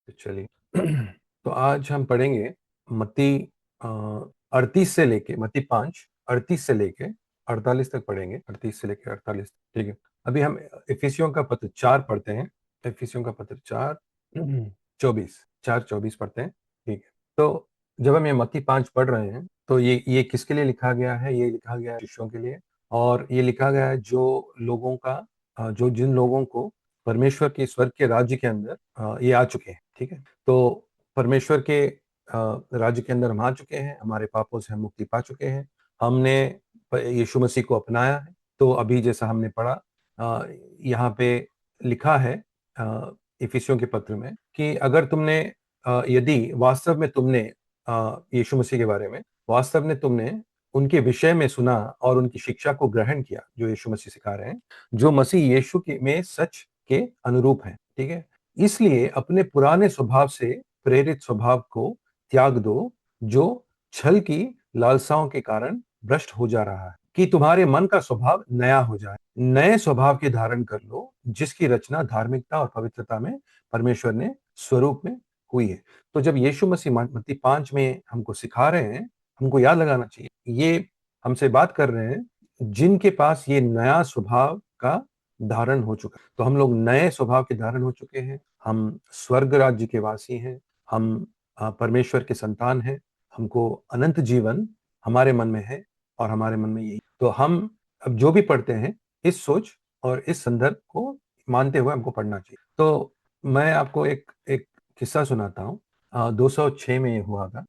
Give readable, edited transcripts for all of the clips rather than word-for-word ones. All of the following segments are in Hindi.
तो चलिए। तो आज हम पढ़ेंगे मत्ती 38 से लेके मत्ती 5 38 से लेके 48 तक पढ़ेंगे। 38 से लेके 48 ठीक है। अभी हम इफिसियों का पत्र 4 पढ़ते हैं। इफिसियों का पत्र 4 24 4:24 पढ़ते हैं। ठीक है। तो जब हम ये मत्ती 5 पढ़ रहे हैं तो ये किसके लिए लिखा गया है? ये लिखा गया है शिष्यों के लिए, और ये लिखा गया है जो लोगों का जो जिन लोगों को परमेश्वर के स्वर्ग के राज्य के अंदर ये आ चुके हैं। ठीक है। तो परमेश्वर के राज्य के अंदर हम आ चुके हैं, हमारे पापों से हम मुक्ति पा चुके हैं, हमने यीशु मसीह को अपनाया है। तो अभी जैसा हमने पढ़ा यहाँ पे लिखा है इफिसियों के पत्र में कि अगर तुमने यदि वास्तव में तुमने यीशु मसीह के बारे में वास्तव में तुमने उनके विषय में सुना और उनकी शिक्षा को ग्रहण किया जो यीशु मसीह सिखा रहे हैं, जो मसीह यीशु के में सच के अनुरूप है। ठीक है। इसलिए अपने पुराने स्वभाव से प्रेरित स्वभाव को त्याग दो, जो छल की लालसाओं के कारण भ्रष्ट हो जा रहा है, कि तुम्हारे मन का स्वभाव नया हो जाए। नए स्वभाव के धारण कर लो, जिसकी रचना धार्मिकता और पवित्रता में परमेश्वर ने स्वरूप में हुई है। तो जब यीशु मसीह मत्ती 5 में हमको सिखा रहे हैं, हमको याद लगाना चाहिए ये हमसे बात कर रहे हैं जिनके पास ये नया स्वभाव का धारण हो चुका है। तो हम लोग नए स्वभाव के धारण हो चुके हैं, हम स्वर्ग राज्य के वासी हैं, हम परमेश्वर के संतान हैं, हमको अनंत जीवन हमारे मन में है, और हमारे मन में यही। तो हम अब जो भी पढ़ते हैं इस सोच और इस संदर्भ को मानते हुए हमको पढ़ना चाहिए। तो मैं आपको एक एक किस्सा सुनाता हूँ। 206 में ये हुआ था।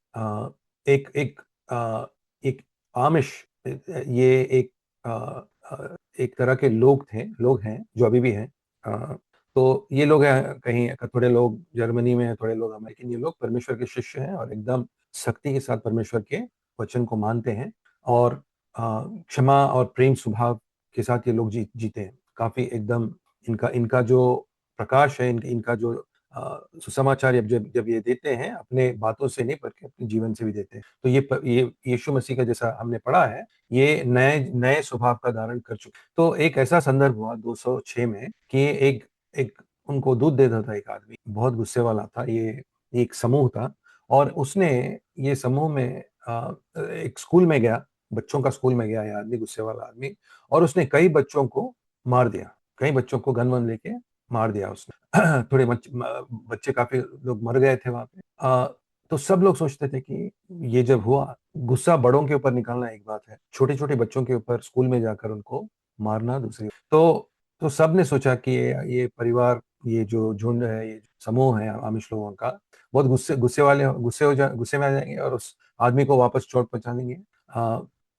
एक एक एक आमिश, ये अ, एक तरह के लोग हैं जो अभी भी हैं। अ, तो ये लोग हैं कहीं, थोड़े लोग जर्मनी में हैं, थोड़े लोग अमेरिकन, लेकिन ये लोग परमेश्वर के शिष्य हैं और एकदम सख्ती के साथ परमेश्वर के वचन को मानते हैं, और क्षमा और प्रेम स्वभाव के साथ ये लोग जीते हैं काफी एकदम। इनका इनका जो प्रकाश है, इनका जो सुसमाचार जब जब ये देते हैं, अपने बातों से नहीं बल्कि अपने जीवन से भी देते हैं। तो ये यीशु मसीह का जैसा हमने पढ़ा है, ये नए नए स्वभाव का धारण कर चुके। तो एक ऐसा संदर्भ हुआ 206 में कि एक एक उनको दूध देता था एक आदमी, बहुत गुस्से वाला था। ये एक समूह था, और उसने ये समूह में एक स्कूल में गया, बच्चों का स्कूल में गया ये आदमी, गुस्से वाला आदमी, और उसने कई बच्चों को मार दिया। कई बच्चों को गन वन लेके मार दिया उसने। थोड़े बच्चे काफी लोग मर गए थे वहां पे। तो सब लोग सोचते थे कि ये जब हुआ, गुस्सा बड़ों के ऊपर निकालना एक बात है, छोटे छोटे बच्चों के ऊपर स्कूल में जाकर उनको मारना दूसरी। तो सब ने सोचा कि ये परिवार, ये जो झुंड है, ये समूह है आमिश लोगों का, बहुत गुस्से में आ जाएंगे और उस आदमी को वापस चोट पहुंचा देंगे।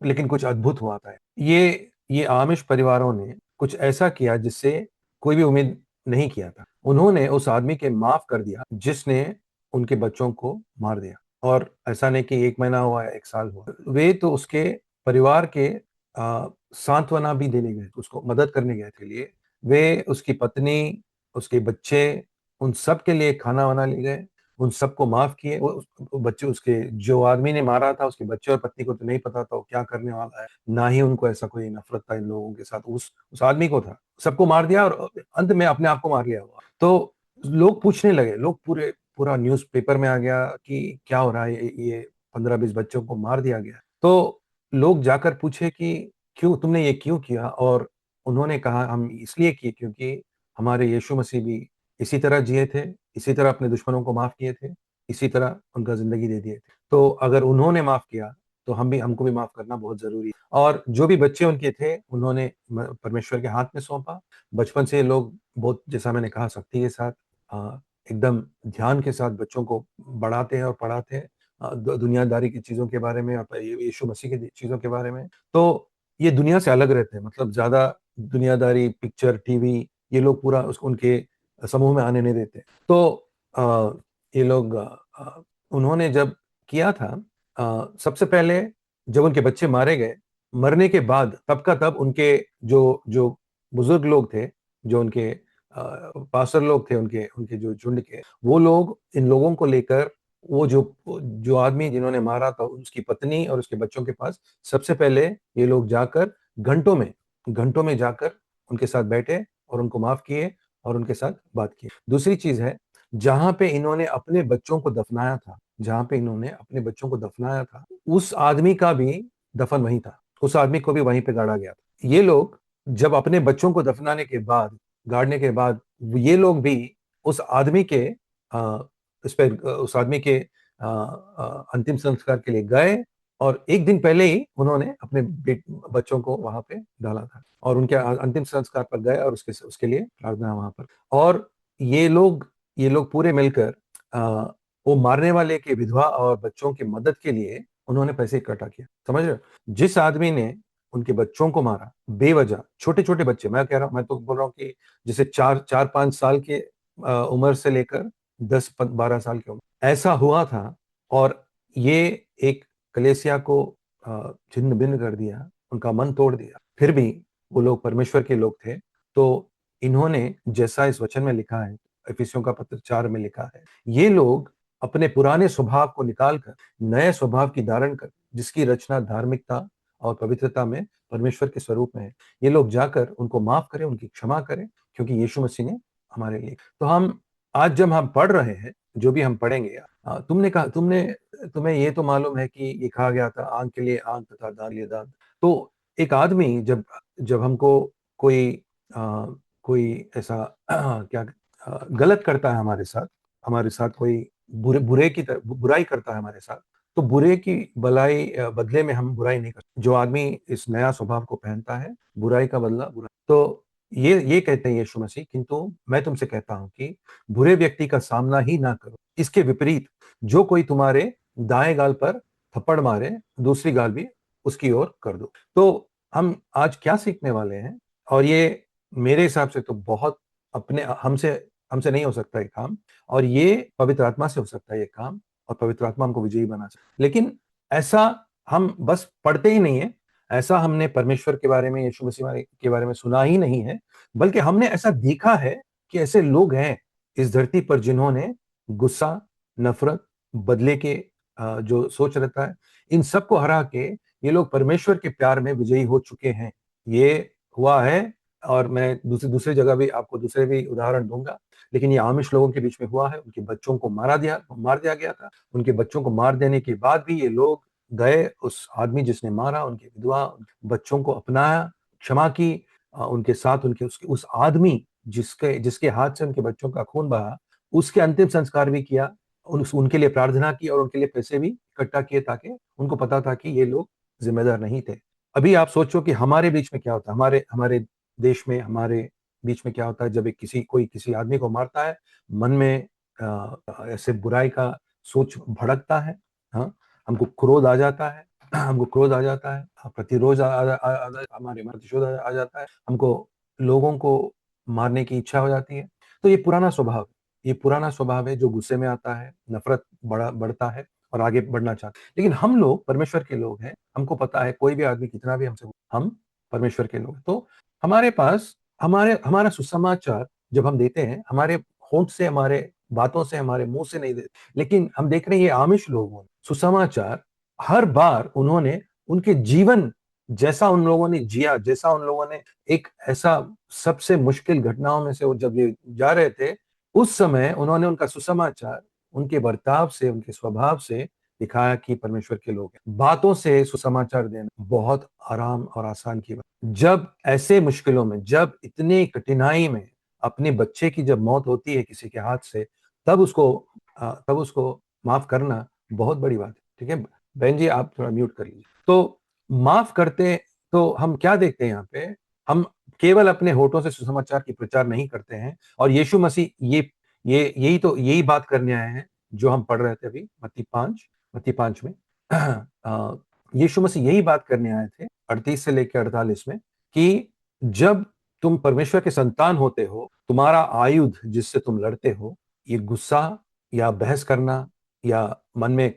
लेकिन कुछ अद्भुत हुआ था। ये आमिश परिवारों ने कुछ ऐसा किया जिससे कोई भी उम्मीद नहीं किया था। उन्होंने उस आदमी के माफ कर दिया जिसने उनके बच्चों को मार दिया। और ऐसा नहीं कि 1 महीना हुआ या 1 साल हुआ, वे तो उसके परिवार के सांत्वना भी देने गए, उसको मदद करने गए थे लिए। वे उसकी पत्नी, उसके बच्चे, उन सब के लिए खाना वाना ले गए, उन सबको माफ किए। वो बच्चे, उसके जो आदमी ने मारा था, उसके बच्चे और पत्नी को तो नहीं पता था वो क्या करने वाला है, ना ही उनको ऐसा कोई नफरत था इन लोगों के साथ, उस आदमी को था। सबको मार दिया और अंत में अपने आप को मार लिया हुआ। तो लोग पूछने लगे, पूरा न्यूज़पेपर में आ गया कि क्या हो रहा है, ये 15-20 बच्चों को मार दिया गया। तो लोग जाकर पूछे कि क्यों तुमने ये क्यों किया, और उन्होंने कहा हम इसलिए किए क्योंकि हमारे यीशु मसीह भी इसी तरह जिए थे, इसी तरह अपने दुश्मनों को माफ किए थे, इसी तरह उनका जिंदगी दे दिए थे। तो अगर उन्होंने माफ किया तो हमको भी माफ करना बहुत जरूरी है। और जो भी बच्चे उनके थे उन्होंने परमेश्वर के हाथ में सौंपा। बचपन से लोग बहुत, जैसा मैंने कहा, सख्ती के साथ एकदम ध्यान के साथ बच्चों को बढ़ाते हैं और पढ़ाते हैं दुनियादारी की चीजों के बारे में, यीशु मसीह की चीजों के बारे में। तो ये दुनिया से अलग रहते हैं, मतलब ज्यादा दुनियादारी, पिक्चर, टीवी, ये लोग पूरा उसको उनके समूह में आने नहीं देते। तो आ, ये लोग उन्होंने जब किया था, सबसे पहले जब उनके बच्चे मारे गए, मरने के बाद तब का तब उनके जो जो बुजुर्ग लोग थे, जो उनके पास्टर लोग थे, उनके उनके जो झुंड के, वो लोग इन लोगों को लेकर, वो जो जो आदमी जिन्होंने मारा था उसकी पत्नी और उसके बच्चों के पास सबसे पहले ये लोग जाकर घंटों में जाकर उनके साथ बैठे और उनको माफ किए और उनके साथ बात की। दूसरी चीज है, जहां पे इन्होंने अपने बच्चों को दफनाया था, जहां पे इन्होंने अपने बच्चों को दफनाया था, उस आदमी का भी दफन वहीं था, उस आदमी को भी वहीं पे गाड़ा गया था। ये लोग जब अपने बच्चों को दफनाने के बाद, गाड़ने के बाद, ये लोग भी उस आदमी के उस आदमी के अंतिम संस्कार के लिए गए, और एक दिन पहले ही उन्होंने अपने बच्चों को वहां पे डाला था, और उनके अंतिम संस्कार पर गए और उसके उसके लिए प्रार्थना वहां पर। और ये लोग ये लोग पूरे मिलकर आ, वो मारने वाले के विधवा और बच्चों की मदद के लिए उन्होंने पैसे इकट्ठा किया, समझ रहे हो? जिस आदमी ने उनके बच्चों को मारा बेवजह, छोटे छोटे बच्चे, मैं कह रहा हूं, मैं तो बोल रहा हूँ कि जैसे 4-5 साल के उम्र से लेकर 10-12 साल की उम्र, ऐसा हुआ था। और ये एक कलेसिया को छिन्न भिन्न कर दिया, उनका मन तोड़ दिया। फिर भी वो लोग परमेश्वर के लोग थे, तो इन्होंने, जैसा इस वचन में लिखा है, इफिसियों का पत्र 4 में लिखा है, ये लोग अपने पुराने स्वभाव को निकालकर नए स्वभाव की धारण कर, जिसकी रचना धार्मिकता और पवित्रता में परमेश्वर के स्वरूप में है, ये लोग जाकर उनको माफ करें, उनकी क्षमा करें, क्योंकि यीशु मसीह ने हमारे लिए। तो हम आज जब हम पढ़ रहे हैं, जो भी हम पढ़ेंगे, तुमने कहा, तुम्हें ये तो मालूम है कि ये कहा गया था, आंख के लिए आंख तथा दांत के लिए दांत। तो एक आदमी जब जब हमको कोई कोई ऐसा क्या गलत करता है हमारे साथ कोई बुरे की तरह बुराई करता है हमारे साथ, तो बुरे की भलाई बदले में हम बुराई नहीं करते। जो आदमी इस नया स्वभाव को पहनता है, बुराई का बदला बुरा। तो ये कहते हैं यीशु मसीह, किंतु मैं तुमसे कहता हूं कि बुरे व्यक्ति का सामना ही ना करो, इसके विपरीत जो कोई तुम्हारे दाएं गाल पर थप्पड़ मारे, दूसरी गाल भी उसकी ओर कर दो। तो हम आज क्या सीखने वाले हैं? और ये मेरे हिसाब से तो बहुत अपने हमसे हमसे नहीं हो सकता ये काम, और ये पवित्र आत्मा से हो सकता है ये काम, और पवित्र आत्मा हमको विजयी बना सकता। लेकिन ऐसा हम बस पढ़ते ही नहीं है, ऐसा हमने परमेश्वर के बारे में, यीशु मसीह के बारे में सुना ही नहीं है, बल्कि हमने ऐसा देखा है कि ऐसे लोग हैं इस धरती पर जिन्होंने गुस्सा, नफरत, बदले के जो सोच रहता है, इन सबको हरा के ये लोग परमेश्वर के प्यार में विजयी हो चुके हैं। ये हुआ है, और मैं दूसरी जगह भी आपको दूसरे भी उदाहरण दूंगा। लेकिन ये आमिश लोगों के बीच में हुआ है, उनके बच्चों को मार दिया गया था। उनके बच्चों को मार देने के बाद भी ये लोग गए, उस आदमी जिसने मारा, उनके विधवा बच्चों को अपनाया, क्षमा की, उनके साथ उस आदमी जिसके जिसके हाथ से उनके बच्चों का खून बहा, उसके अंतिम संस्कार भी किया, उनके लिए प्रार्थना की, और उनके लिए पैसे भी इकट्ठा किए, ताकि उनको पता था कि ये लोग जिम्मेदार नहीं थे। अभी आप सोचो कि हमारे बीच में क्या होता है, हमारे हमारे देश में, हमारे बीच में क्या होता है, जब एक कोई किसी आदमी को मारता है, मन में ऐसे बुराई का सोच भड़कता है। हाँ, हमको क्रोध आ जाता है, हमको क्रोध आ जाता है, प्रतिरोध हमारे में प्रतिशोध आ जाता है, हमको लोगों को मारने की इच्छा हो जाती है। तो ये पुराना स्वभाव है जो गुस्से में आता है, नफरत बढ़ता है और आगे बढ़ना चाहता है। लेकिन हम लोग परमेश्वर के लोग हैं, हमको पता है कोई भी आदमी कितना भी हमसे, हम परमेश्वर के लोग हैं। तो हमारे पास हमारा सुसमाचार जब हम देते हैं, हमारे होंठ से, हमारे बातों से, हमारे मुंह से नहीं देते, लेकिन हम देख रहे हैं ये आमिश लोगों ने सुसमाचार हर बार उन्होंने उनके जीवन, जैसा उन लोगों ने जिया, जैसा उन लोगों ने एक ऐसा सबसे मुश्किल घटनाओं में से वो जब ये जा रहे थे, उस समय उन्होंने उनका सुसमाचार उनके बर्ताव से, उनके स्वभाव से दिखाया कि परमेश्वर के लोग हैं। बातों से सुसमाचार देना बहुत आराम और आसान की बात। जब ऐसे मुश्किलों में, जब इतनी कठिनाई में अपने बच्चे की जब मौत होती है किसी के हाथ से, तब उसको माफ करना बहुत बड़ी बात है। ठीक है बहन जी, आप थोड़ा म्यूट कर लीजिए। तो माफ करते, तो हम क्या देखते हैं यहाँ पे? हम केवल अपने होठों से सुसमाचार की प्रचार नहीं करते हैं, और यीशु मसीह यही बात करने आए हैं जो हम पढ़ रहे थे अभी मत्ती 5 में। यीशु मसीह यही बात करने आए थे 38 से लेकर 48 में, कि जब तुम परमेश्वर के संतान होते हो, तुम्हारा आयुध जिससे तुम लड़ते हो, ये गुस्सा या बहस करना या मन में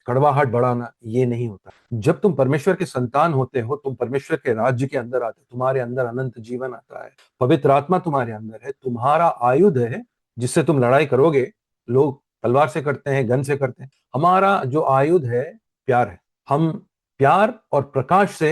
कड़वाहट बढ़ाना, ये नहीं होता। जब तुम परमेश्वर के संतान होते हो, तुम परमेश्वर के राज्य के अंदर आते हो, तुम्हारे अंदर अनंत जीवन आता है, पवित्र आत्मा तुम्हारे अंदर है, तुम्हारा आयुध है जिससे तुम लड़ाई करोगे। लोग तलवार से करते हैं, गन से करते हैं, हमारा जो आयुध है प्यार है। हम प्यार और प्रकाश से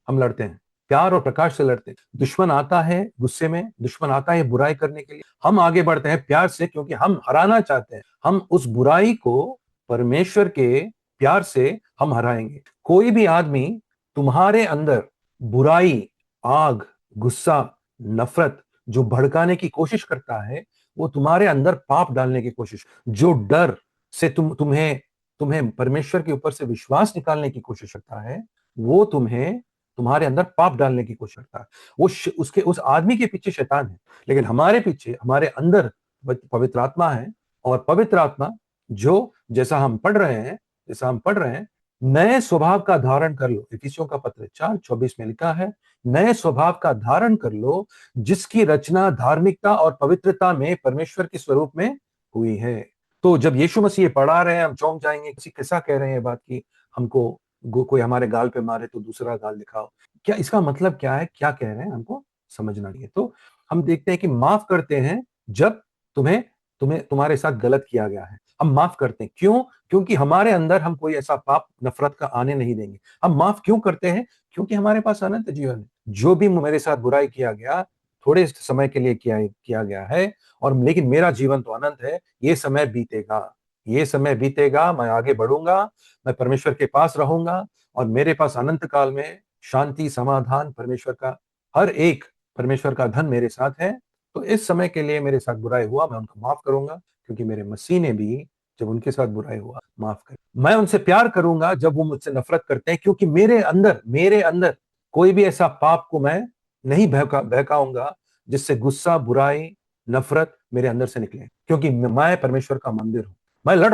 हम लड़ते हैं। प्यार और प्रकाश से लड़ते हैं। दुश्मन आता है गुस्से में, दुश्मन आता है बुराई करने के लिए, हम आगे बढ़ते हैं प्यार से, क्योंकि हम हराना चाहते हैं। हम उस बुराई को परमेश्वर के प्यार से हम हराएंगे। कोई भी आदमी तुम्हारे अंदर बुराई, आग, गुस्सा, नफरत जो भड़काने की कोशिश करता है, वो तुम्हारे अंदर पाप डालने की कोशिश, जो डर से तुम्हें तुम्हें परमेश्वर के ऊपर से विश्वास निकालने की कोशिश करता है, वो तुम्हें तुम्हारे अंदर पाप डालने की कोशिश करता है। वो उसके उस आदमी के पीछे शैतान है, लेकिन हमारे पीछे, हमारे अंदर पवित्र आत्मा है। और पवित्र आत्मा जो, जैसा हम पढ़ रहे हैं, नए स्वभाव का धारण कर लो। इफिसियों का पत्र 4:24 में लिखा है, नए स्वभाव का धारण कर लो, जिसकी रचना धार्मिकता और पवित्रता में परमेश्वर के स्वरूप में हुई है। तो जब यीशु मसीह पढ़ा रहे हैं, हम चौंक जाएंगे, किसी कैसा कह रहे हैं ये बात की हमको कोई हमारे गाल पे मारे तो दूसरा गाल दिखाओ। क्या इसका मतलब क्या है, क्या कह रहे हैं, हमको समझना चाहिए। तो हम देखते हैं कि माफ करते हैं जब तुम्हें तुम्हें तुम्हारे साथ गलत किया गया है, हम माफ करते हैं। क्यों? क्योंकि हमारे अंदर हम कोई ऐसा पाप, नफरत का आने नहीं देंगे। हम माफ क्यों करते हैं? क्योंकि हमारे पास अनंत जीवन है। जो भी मेरे साथ बुराई किया गया, थोड़े समय के लिए किया गया है, और लेकिन मेरा जीवन तो अनंत है। ये समय बीतेगा, ये समय बीतेगा, मैं आगे बढ़ूंगा, मैं परमेश्वर के पास रहूंगा, और मेरे पास अनंत काल में शांति, समाधान, परमेश्वर का हर एक परमेश्वर का धन मेरे साथ है। तो इस समय के लिए मेरे साथ बुराई हुआ, मैं उनको माफ करूंगा, क्योंकि मेरे मसीह ने भी जब उनके साथ बुराई हुआ माफ कर। मैं उनसे प्यार करूंगा जब वो मुझसे नफरत करते हैं, क्योंकि मेरे अंदर कोई भी ऐसा पाप को मैं नहीं बहकाऊंगा जिससे गुस्सा, बुराई, नफरत मेरे अंदर से निकले, क्योंकि मैं परमेश्वर का मंदिर हूं। मैं लड़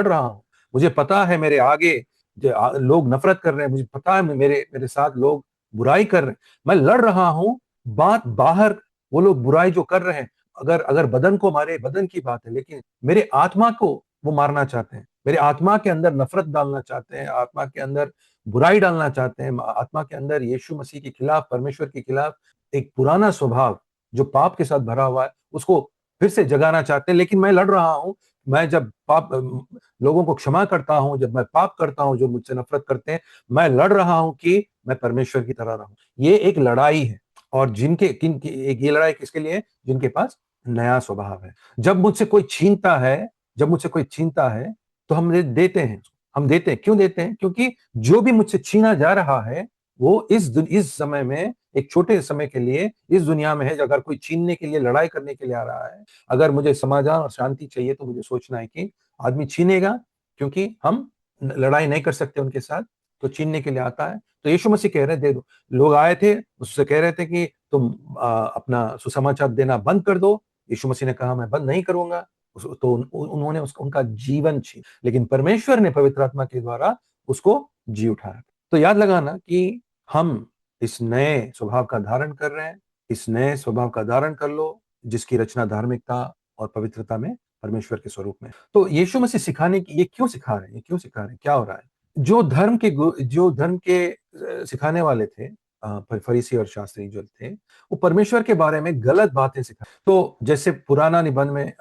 रहा हूं। मुझे पता है मेरे आगे लोग नफरत कर रहे हैं, मुझे पता है मेरे मेरे साथ लोग बुराई कर रहे हैं, मैं लड़ रहा हूं। बात बाहर, वो लोग बुराई जो कर रहे हैं, अगर अगर बदन को मारे, बदन की बात है, लेकिन मेरे आत्मा को वो मारना चाहते हैं, मेरे आत्मा के अंदर नफरत डालना चाहते हैं, आत्मा के अंदर बुराई डालना चाहते हैं, आत्मा के अंदर यीशु मसीह के खिलाफ, परमेश्वर के खिलाफ एक पुराना स्वभाव जो पाप के साथ भरा हुआ है, उसको फिर से जगाना चाहते हैं। लेकिन मैं लड़ रहा हूं। मैं जब पाप, लोगों को क्षमा करता हूं, जब मैं पाप करता हूं जो मुझसे नफरत करते हैं, मैं लड़ रहा हूं कि मैं परमेश्वर की तरह रहूं। ये एक लड़ाई है। और जिनके किन की एक ये लड़ाई किसके लिए है? जिनके पास नया स्वभाव है। जब मुझसे कोई छीनता है तो हम देते हैं। हम देते हैं, क्यों देते हैं? क्योंकि जो भी मुझसे छीना जा रहा है, वो इस समय में, एक छोटे समय के लिए इस दुनिया में है। अगर कोई छीनने के लिए, लड़ाई करने के लिए आ रहा है, अगर मुझे समाधान और शांति चाहिए, तो मुझे सोचना है कि आदमी छीनेगा, क्योंकि हम लड़ाई नहीं कर सकते उनके साथ, तो छीनने के लिए आता है। तो यीशु मसीह कह रहे, दे दो। लोग आए थे, उससे कह रहे थे कि तुम अपना सुसमाचार देना बंद कर दो। यीशु मसीह ने कहा, मैं बंद नहीं करूंगा। तो उन्होंने उनका जीवन छीन, लेकिन परमेश्वर ने पवित्र आत्मा के द्वारा उसको जी उठाया। तो याद लगाना कि हम इस नए स्वभाव का धारण कर रहे हैं। इस नए स्वभाव का धारण कर लो, जिसकी रचना धार्मिकता और पवित्रता में, परमेश्वर के स्वरूप में। तो यीशु मसीह सिखाने की, ये क्यों सिखा रहे हैं, क्या हो रहा है? जो धर्म के सिखाने वाले थे, फरीसी और शास्त्री जो थे, वो परमेश्वर के बारे में गलत बातें सिखा। तो जैसे पुराना निबंध में,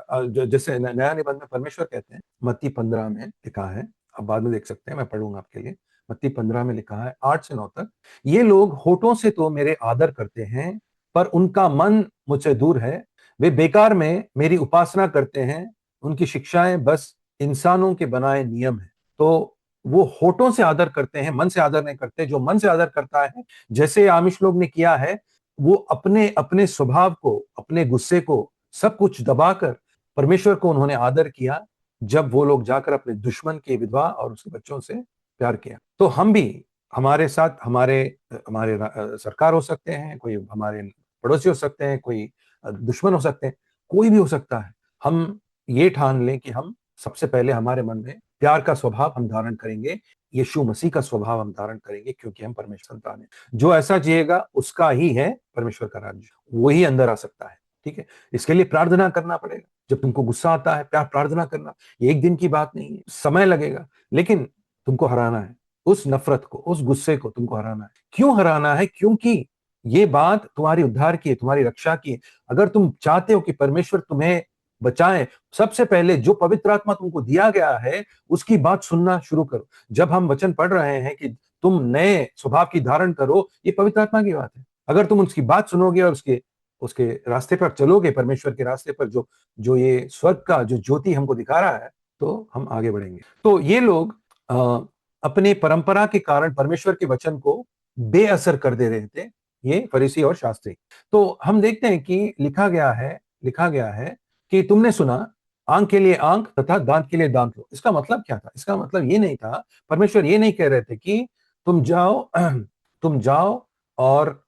जैसे नया निबंध में परमेश्वर कहते हैं, मत्ती 15 में लिखा है, आप बाद में देख सकते हैं, मैं पढ़ूंगा आपके लिए। मत्ती 15 में लिखा है 8 से 9 तक, ये लोग होठों से तो मेरे आदर करते हैं, पर उनका मन मुझसे दूर है। वे बेकार में मेरी उपासना करते हैं, उनकी शिक्षाएं बस इंसानों के बनाए नियम है। तो वो होठों से आदर करते हैं, मन से आदर नहीं करते। जो मन से आदर करता है, जैसे आमिश लोग ने किया है, वो अपने अपने स्वभाव को, अपने गुस्से को, सब कुछ दबाकर परमेश्वर को उन्होंने आदर किया, जब वो लोग जाकर अपने दुश्मन की विधवा और उसके बच्चों से प्यार किया। तो हम भी, हमारे साथ हमारे हमारे सरकार हो सकते हैं, कोई हमारे पड़ोसी हो सकते हैं, कोई दुश्मन हो सकते हैं, कोई भी हो सकता है। हम ये ठान लें कि हम सबसे पहले हमारे मन में प्यार का स्वभाव हम धारण करेंगे, यीशु मसीह का स्वभाव हम धारण करेंगे, क्योंकि हम परमेश्वर संतान हैं। जो ऐसा जिएगा, उसका ही है परमेश्वर का राज्य, वही अंदर आ सकता है। ठीक है, इसके लिए प्रार्थना करना पड़ेगा। जब तुमको गुस्सा आता है, प्यार प्रार्थना करना, ये एक दिन की बात नहीं है, समय लगेगा, लेकिन तुमको हराना है उस नफरत को, उस गुस्से को तुमको हराना है। क्यों हराना है? क्योंकि ये बात तुम्हारी उद्धार की है, तुम्हारी रक्षा की है। अगर तुम चाहते हो कि परमेश्वर तुम्हें बचाए, सबसे पहले जो पवित्र आत्मा तुमको दिया गया है, उसकी बात सुनना शुरू करो। जब हम वचन पढ़ रहे हैं कि तुम नए स्वभाव की धारण करो, ये पवित्र आत्मा की बात है। अगर तुम उसकी बात सुनोगे और उसके उसके रास्ते पर चलोगे, परमेश्वर के रास्ते पर, जो जो ये स्वर्ग का जो ज्योति हमको दिखा रहा है, तो हम आगे बढ़ेंगे। तो ये लोग अपने परंपरा के कारण परमेश्वर के वचन को बेअसर कर दे रहे थे, ये फरीसी और शास्त्री। तो हम देखते हैं कि लिखा गया है कि तुमने सुना, आंख के लिए आंख तथा दांत के लिए दांत लो। इसका मतलब क्या था? इसका मतलब ये नहीं था, परमेश्वर ये नहीं कह रहे थे कि तुम जाओ तुम जाओ और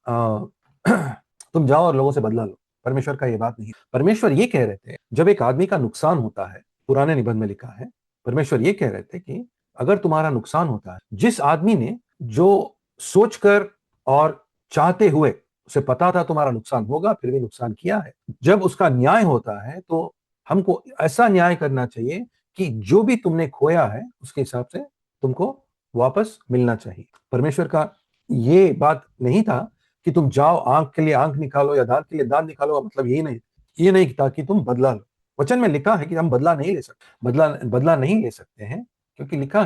तुम जाओ और लोगों से बदला लो। परमेश्वर का ये बात नहीं। परमेश्वर ये कह रहे थे, जब एक आदमी का नुकसान होता है, पुराने निबंध में लिखा है, परमेश्वर ये कह रहे थे कि अगर तुम्हारा नुकसान होता है, जिस आदमी ने जो सोचकर और चाहते हुए, उसे पता था तुम्हारा नुकसान होगा, फिर भी नुकसान किया है, जब उसका न्याय होता है तो हमको ऐसा न्याय करना चाहिए कि जो भी तुमने खोया है उसके हिसाब से तुमको वापस मिलना चाहिए। परमेश्वर का ये बात नहीं था कि तुम जाओ आंख के लिए आंख निकालो या दांत के लिए दांत निकालो, मतलब ये नहीं था कि तुम बदला लो। वचन में लिखा है कि हम बदला नहीं ले सकते, बदला नहीं ले सकते हैं, क्योंकि लिखा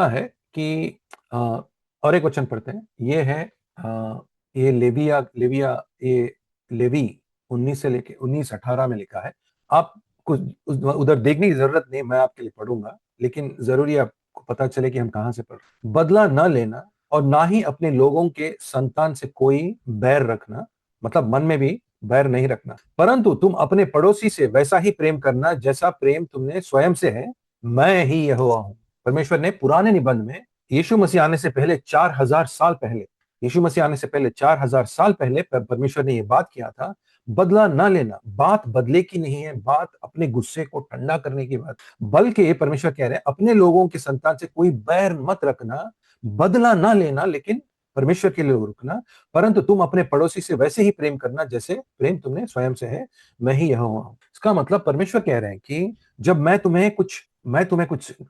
है कि और एक वचन पढ़ते हैं, ये है ये लेविया ये लेवी 19 से लेके 19-18 में लिखा है। आप कुछ उधर देखने की जरूरत नहीं, मैं आपके लिए पढ़ूंगा, लेकिन जरूरी आपको पता चले कि हम कहां से पढ़। बदला न लेना और ना ही अपने लोगों के संतान से कोई बैर रखना, मतलब मन में भी बैर नहीं रखना, परंतु तुम अपने पड़ोसी से वैसा ही प्रेम करना जैसा प्रेम तुमने स्वयं से है। मैं ही यहोवा हूं। परमेश्वर ने पुराने निबंध में यीशु मसीह आने से पहले 4000 साल पहले, यीशु मसीह आने से पहले 4000 साल पहले परमेश्वर ने यह बात किया था, बदला ना लेना। बात बदले की नहीं है, बात अपने गुस्से को ठंडा करने की बात, बल्कि परमेश्वर कह रहे हैं अपने लोगों के संतान से कोई बैर मत रखना, बदला ना लेना, लेकिन परमेश्वर के लिए रुकना, परंतु तुम अपने पड़ोसी से वैसे ही प्रेम करना जैसे प्रेम तुमने स्वयं से है। मैं ही यहोवा हूं। इसका मतलब परमेश्वर कह रहे हैं कि जब मैं तुम्हें कुछ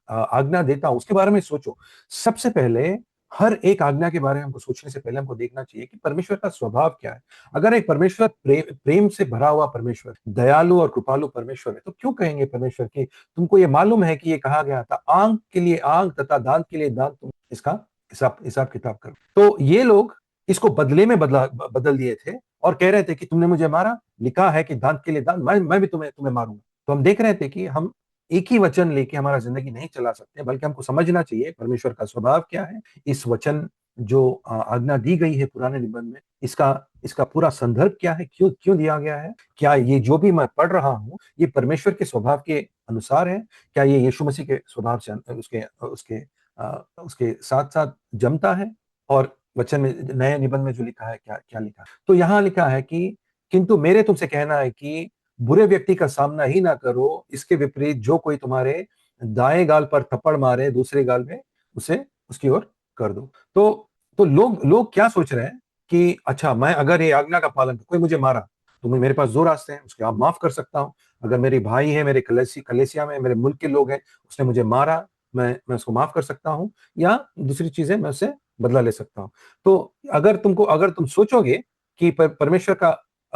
आज्ञा देता हूं, उसके बारे में सोचो। सबसे पहले हर एक आज्ञा के बारे में हमको सोचने से पहले हमको देखना चाहिए कि परमेश्वर का स्वभाव क्या है। अगर एक परमेश्वर प्रेम से भरा हुआ परमेश्वर, दयालु और कृपालु परमेश्वर है, तो क्यों कहेंगे परमेश्वर की तुमको ये मालूम है कि ये कहा गया था, आंख के लिए आंख तथा दांत के लिए दांत, तुम इसका हिसाब हिसाब किताब करो। तो ये लोग इसको बदले में बदल दिए थे और कह रहे थे कि तुमने मुझे मारा, लिखा है कि दांत के लिए दांत, मैं भी तुम्हें तुम्हें मारूंगा। तो हम देख रहे थे कि हम एक ही वचन लेके हमारा जिंदगी नहीं चला सकते, बल्कि हमको समझना चाहिए परमेश्वर का स्वभाव क्या है। इस वचन जो आज्ञा दी गई है पुराने निबंध में, इसका इसका पूरा संदर्भ क्या है, क्यों क्यों दिया गया है, क्या ये जो भी मैं पढ़ रहा हूँ ये परमेश्वर के स्वभाव के अनुसार है, क्या ये यीशु मसीह के स्वभाव से उसके उसके उसके साथ साथ जमता है, और वचन में नए निबंध में जो लिखा है क्या क्या लिखा है। तो यहाँ लिखा है कि किंतु मेरे तुमसे कहना है कि बुरे व्यक्ति का सामना ही ना करो, इसके विपरीत जो कोई तुम्हारे दाएं गाल पर थप्पड़ मारे, दूसरे गाल में उसे उसकी ओर कर दो। तो लोग लोग क्या सोच रहे हैं कि अच्छा, मैं अगर ये आज्ञा का पालन, कोई मुझे मारा तो मेरे पास दो रास्ते हैं, उसके आप माफ कर सकता हूँ। अगर मेरे भाई है, मेरे कलेसिया में मेरे मुल्क के लोग हैं, उसने मुझे मारा, मैं उसको माफ कर सकता हूँ, या दूसरी चीजें मैं उससे बदला ले सकता हूँ। तो अगर तुम सोचोगे कि परमेश्वर का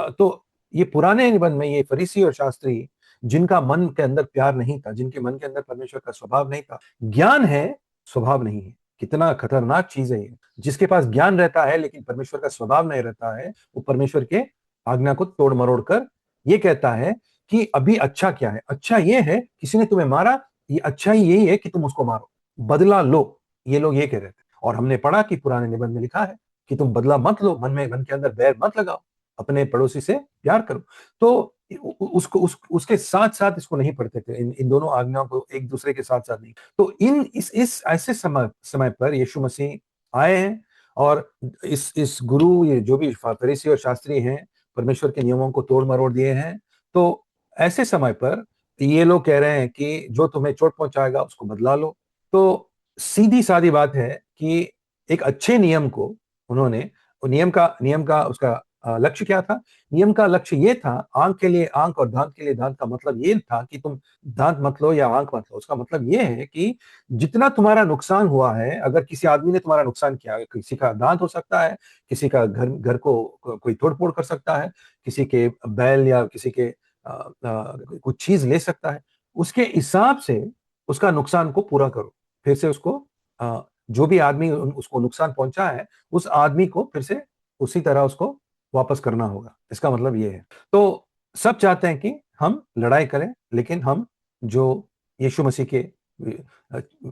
तो ये पुराने निबंध में ये फरीसी और शास्त्री, जिनका मन के अंदर प्यार नहीं था, जिनके मन के अंदर परमेश्वर का स्वभाव नहीं था, ज्ञान है स्वभाव नहीं है, कितना खतरनाक चीज है ये। जिसके पास ज्ञान रहता है लेकिन परमेश्वर का स्वभाव नहीं रहता है, वो परमेश्वर के आज्ञा को तोड़ मरोड़ कर ये कहता है कि अभी अच्छा क्या है, अच्छा ये है किसी ने तुम्हें मारा, ये अच्छा ही यही है कि तुम उसको मारो, बदला लो। ये लोग ये कह रहे थे, और हमने पढ़ा कि पुराने निबंध में लिखा है कि तुम बदला मत लो, मन के अंदर बैर मत लगाओ, अपने पड़ोसी से प्यार करो। तो उसके साथ साथ इसको नहीं पढ़ते थे, इन दोनों आज्ञाओं को एक दूसरे के साथ साथ नहीं। तो इन इस ऐसे समय पर यीशु मसीह आए हैं, और इस गुरु, ये जो भी फरीसी और शास्त्री हैं, परमेश्वर के नियमों को तोड़ मरोड़ दिए हैं। तो ऐसे समय पर ये लोग कह रहे हैं कि जो तुम्हें चोट पहुंचाएगा उसको बदला लो। तो सीधी सादी बात है कि एक अच्छे नियम को उन्होंने, नियम का उसका लक्ष्य क्या था? नियम का लक्ष्य ये था, आंख के लिए आंख और दांत के लिए दांत का मतलब ये था कि तुम दांत मत लो या आंख मत लो। उसका मतलब ये है कि जितना तुम्हारा नुकसान हुआ है, अगर किसी आदमी ने तुम्हारा नुकसान किया, किसी का दांत हो सकता है, किसी का घर घर को कोई तोड़ फोड़ कर सकता है, किसी के बैल या किसी के कुछ चीज ले सकता है, उसके हिसाब से उसका नुकसान को पूरा करो, फिर से उसको जो भी आदमी उसको नुकसान पहुंचा है, उस आदमी को फिर से उसी तरह उसको वापस करना होगा। इसका मतलब ये है। तो सब चाहते हैं कि हम लड़ाई करें, लेकिन हम जो यीशु मसीह के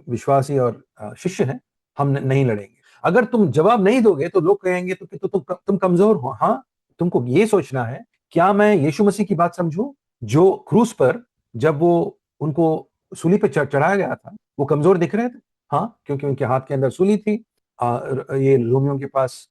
विश्वासी और शिष्य हैं, हम नहीं लड़ेंगे। अगर तुम जवाब नहीं दोगे तो लोग कहेंगे तो तुम कमजोर हो। हाँ, तुमको ये सोचना है, क्या मैं यीशु मसीह की बात समझूं, जो क्रूस पर जब वो उनको सूली पे चढ़ाया गया था, वो कमजोर दिख रहे थे? हाँ, क्योंकि उनके हाथ के अंदर सूली थी। ये रोमियों के पास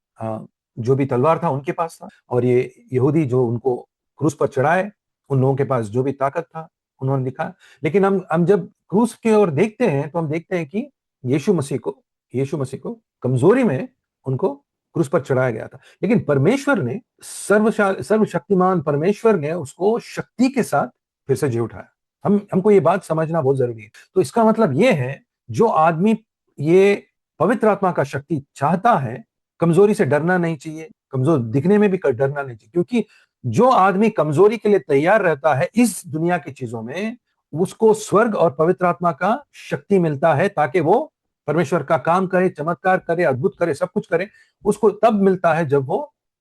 जो भी तलवार था उनके पास था, और ये यहूदी जो उनको क्रूस पर चढ़ाए, उन लोगों के पास जो भी ताकत था उन्होंने दिखाया। लेकिन हम जब क्रूस की ओर देखते हैं तो हम देखते हैं कि यीशु मसीह को कमजोरी में उनको क्रूस पर चढ़ाया गया था। लेकिन परमेश्वर ने, सर्वशक्तिमान परमेश्वर ने उसको शक्ति के साथ फिर से जी उठाया। हमको ये बात समझना बहुत जरूरी है। तो इसका मतलब ये है, जो आदमी ये पवित्र आत्मा का शक्ति चाहता है, कमजोरी से डरना नहीं चाहिए, कमजोर दिखने में भी डरना नहीं चाहिए, क्योंकि जो आदमी कमजोरी के लिए तैयार रहता है इस दुनिया की चीजों में, उसको स्वर्ग और पवित्र आत्मा का शक्ति मिलता है, ताकि वो परमेश्वर का काम करे, चमत्कार करे, अद्भुत करे, सब कुछ करे। उसको तब मिलता है जब वो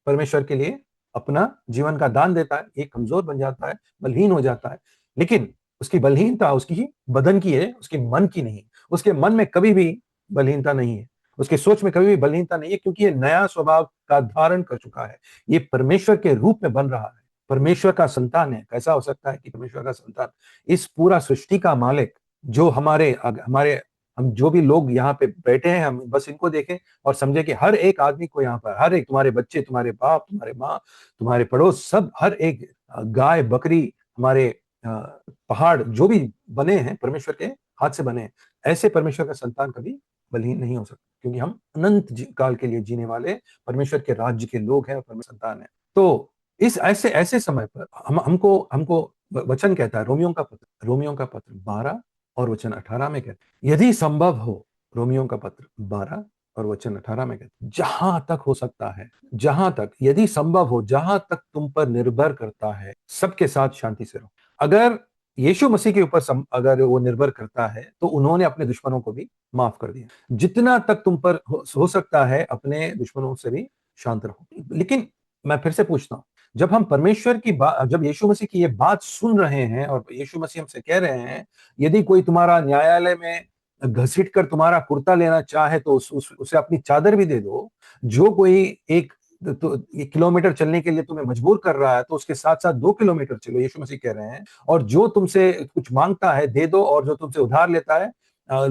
परमेश्वर के लिए अपना जीवन का दान देता है। एक कमजोर बन जाता है, बलहीन हो जाता है, लेकिन उसकी बलहीनता उसकी बदन की है, उसके मन की नहीं। उसके मन में कभी भी बलहीनता नहीं है, उसके सोच में कभी भी बलहीनता नहीं है, क्योंकि ये नया स्वभाव का धारण कर चुका है। ये परमेश्वर के रूप में बन रहा है, परमेश्वर का संतान है। कैसा हो सकता है कि परमेश्वर का संतान, इस पूरा सृष्टि का मालिक, जो हमारे हमारे हम जो भी लोग यहाँ पे बैठे हैं, हम बस इनको देखें और समझे कि हर एक आदमी को यहाँ पर, हर एक, तुम्हारे बच्चे, तुम्हारे बाप, तुम्हारे माँ, तुम्हारे पड़ोस, सब, हर एक गाय बकरी, हमारे पहाड़ जो भी बने हैं परमेश्वर के हाथ से बने हैं। ऐसे परमेश्वर का संतान कभी बलहीन नहीं हो सकता, क्योंकि हम अनंत काल के लिए जीने वाले परमेश्वर के राज्य के लोग हैं और परमेश्वर संतान है। तो इस ऐसे ऐसे समय पर हमको हमको वचन कहता है, रोमियों का पत्र 12 और वचन 18 में कहता है, यदि संभव हो, रोमियों का पत्र 12 और वचन 18 में कहते हैं, जहां तक हो सकता है, जहां तक, यदि संभव हो, जहां तक तुम पर निर्भर करता है, सबके साथ शांति से रहो। अगर यीशु मसीह के ऊपर अगर वो निर्भर करता है, तो उन्होंने अपने दुश्मनों को भी माफ कर दिया। जितना तक तुम पर हो सकता है, अपने दुश्मनों से भी शांत रहो। लेकिन मैं फिर से पूछता हूं, जब हम परमेश्वर की बात, जब यीशु मसीह की ये बात सुन रहे हैं और यीशु मसीह हमसे कह रहे हैं, यदि कोई तुम्हारा न्यायालय में घसीट कर तुम्हारा कुर्ता लेना चाहे तो उसे अपनी चादर भी दे दो। जो कोई एक, तो 1 किलोमीटर चलने के लिए तुम्हें मजबूर कर रहा है, तो उसके साथ साथ 2 किलोमीटर चलो, यीशु मसीह कह रहे हैं। और जो तुमसे कुछ मांगता है दे दो, और जो तुमसे उधार लेता है,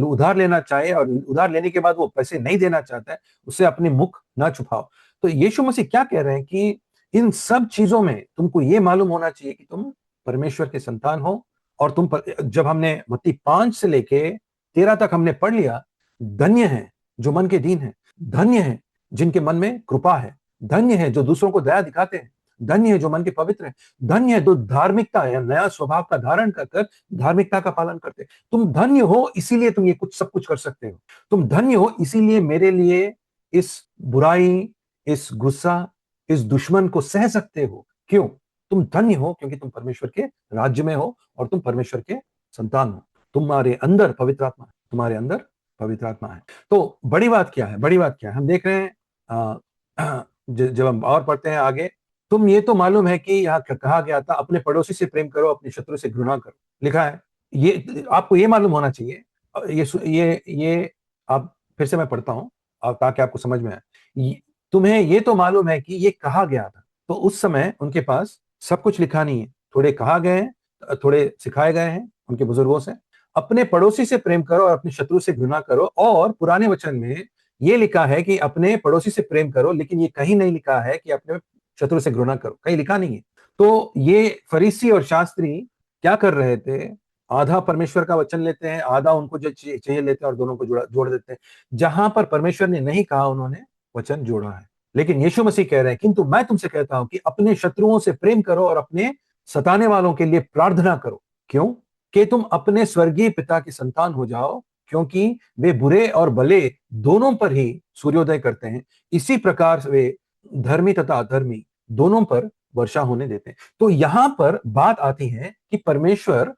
उधार लेना चाहे और उधार लेने के बाद वो पैसे नहीं देना चाहता है, उससे अपने मुख ना छुपाओ। तो यीशु मसीह क्या कह रहे हैं कि इन सब चीजों में तुमको ये मालूम होना चाहिए कि तुम परमेश्वर के संतान हो। और जब हमने मत्ती 5 से लेके 13 तक हमने पढ़ लिया, धन्य है जो मन के दीन है, धन्य है जिनके मन में कृपा है, धन्य है जो दूसरों को दया दिखाते हैं, धन्य है जो मन के पवित्र है, धन्य है जो धार्मिकता है, नया स्वभाव का धारण कर धार्मिकता का पालन करते हैं। तुम धन्य हो, इसीलिए तुम ये सब कुछ कर सकते हो। तुम धन्य हो, इसीलिए मेरे लिए इस बुराई, इस गुस्सा, इस दुश्मन को सह सकते हो। क्यों? तुम धन्य हो, क्योंकि तुम परमेश्वर के राज्य में हो और तुम परमेश्वर के संतान हो। तुम्हारे अंदर पवित्र आत्मा है, तुम्हारे अंदर पवित्र आत्मा है। तो बड़ी बात क्या है, बड़ी बात क्या है, हम देख रहे हैं जब हम और पढ़ते हैं आगे, तुम ये तो मालूम है कि यहाँ कहा गया था, अपने पड़ोसी से प्रेम करो, अपने शत्रु से घृणा करो, लिखा है। ये आपको ये मालूम होना चाहिए। ये आप फिर से मैं पढ़ता हूँ ताकि आपको समझ में आए। तुम्हें ये तो मालूम है कि ये कहा गया था। तो उस समय उनके पास सब कुछ लिखा नहीं है, थोड़े कहा गए हैं, थोड़े सिखाए गए हैं उनके बुजुर्गों से। अपने पड़ोसी से प्रेम करो और अपने शत्रु से घृणा करो। और पुराने वचन में ये लिखा है कि अपने पड़ोसी से प्रेम करो, लेकिन ये कहीं नहीं लिखा है कि अपने शत्रु से घृणा करो, कहीं लिखा नहीं है। तो ये फरीसी और शास्त्री क्या कर रहे थे, आधा परमेश्वर का वचन लेते हैं, आधा उनको जो चाहिए लेते हैं, और दोनों को जोड़ देते हैं। जहां पर परमेश्वर ने नहीं कहा, उन्होंने वचन जोड़ा है। लेकिन यीशु मसीह कह रहे हैं, किंतु मैं तुमसे कहता हूं कि अपने शत्रुओं से प्रेम करो और अपने सताने वालों के लिए प्रार्थना करो। क्यों? कि तुम अपने स्वर्गीय पिता की संतान हो जाओ, क्योंकि वे बुरे और भले दोनों पर ही सूर्योदय करते हैं, इसी प्रकार वे धर्मी तथा अधर्मी दोनों पर वर्षा होने देते हैं। तो यहां पर बात आती है कि परमेश्वर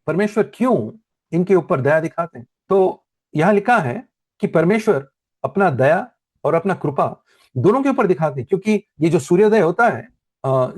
परमेश्वर क्यों इनके ऊपर दया दिखाते हैं। तो यहां लिखा है कि परमेश्वर अपना दया और अपना कृपा दोनों के ऊपर दिखाते हैं, क्योंकि ये जो सूर्योदय होता है,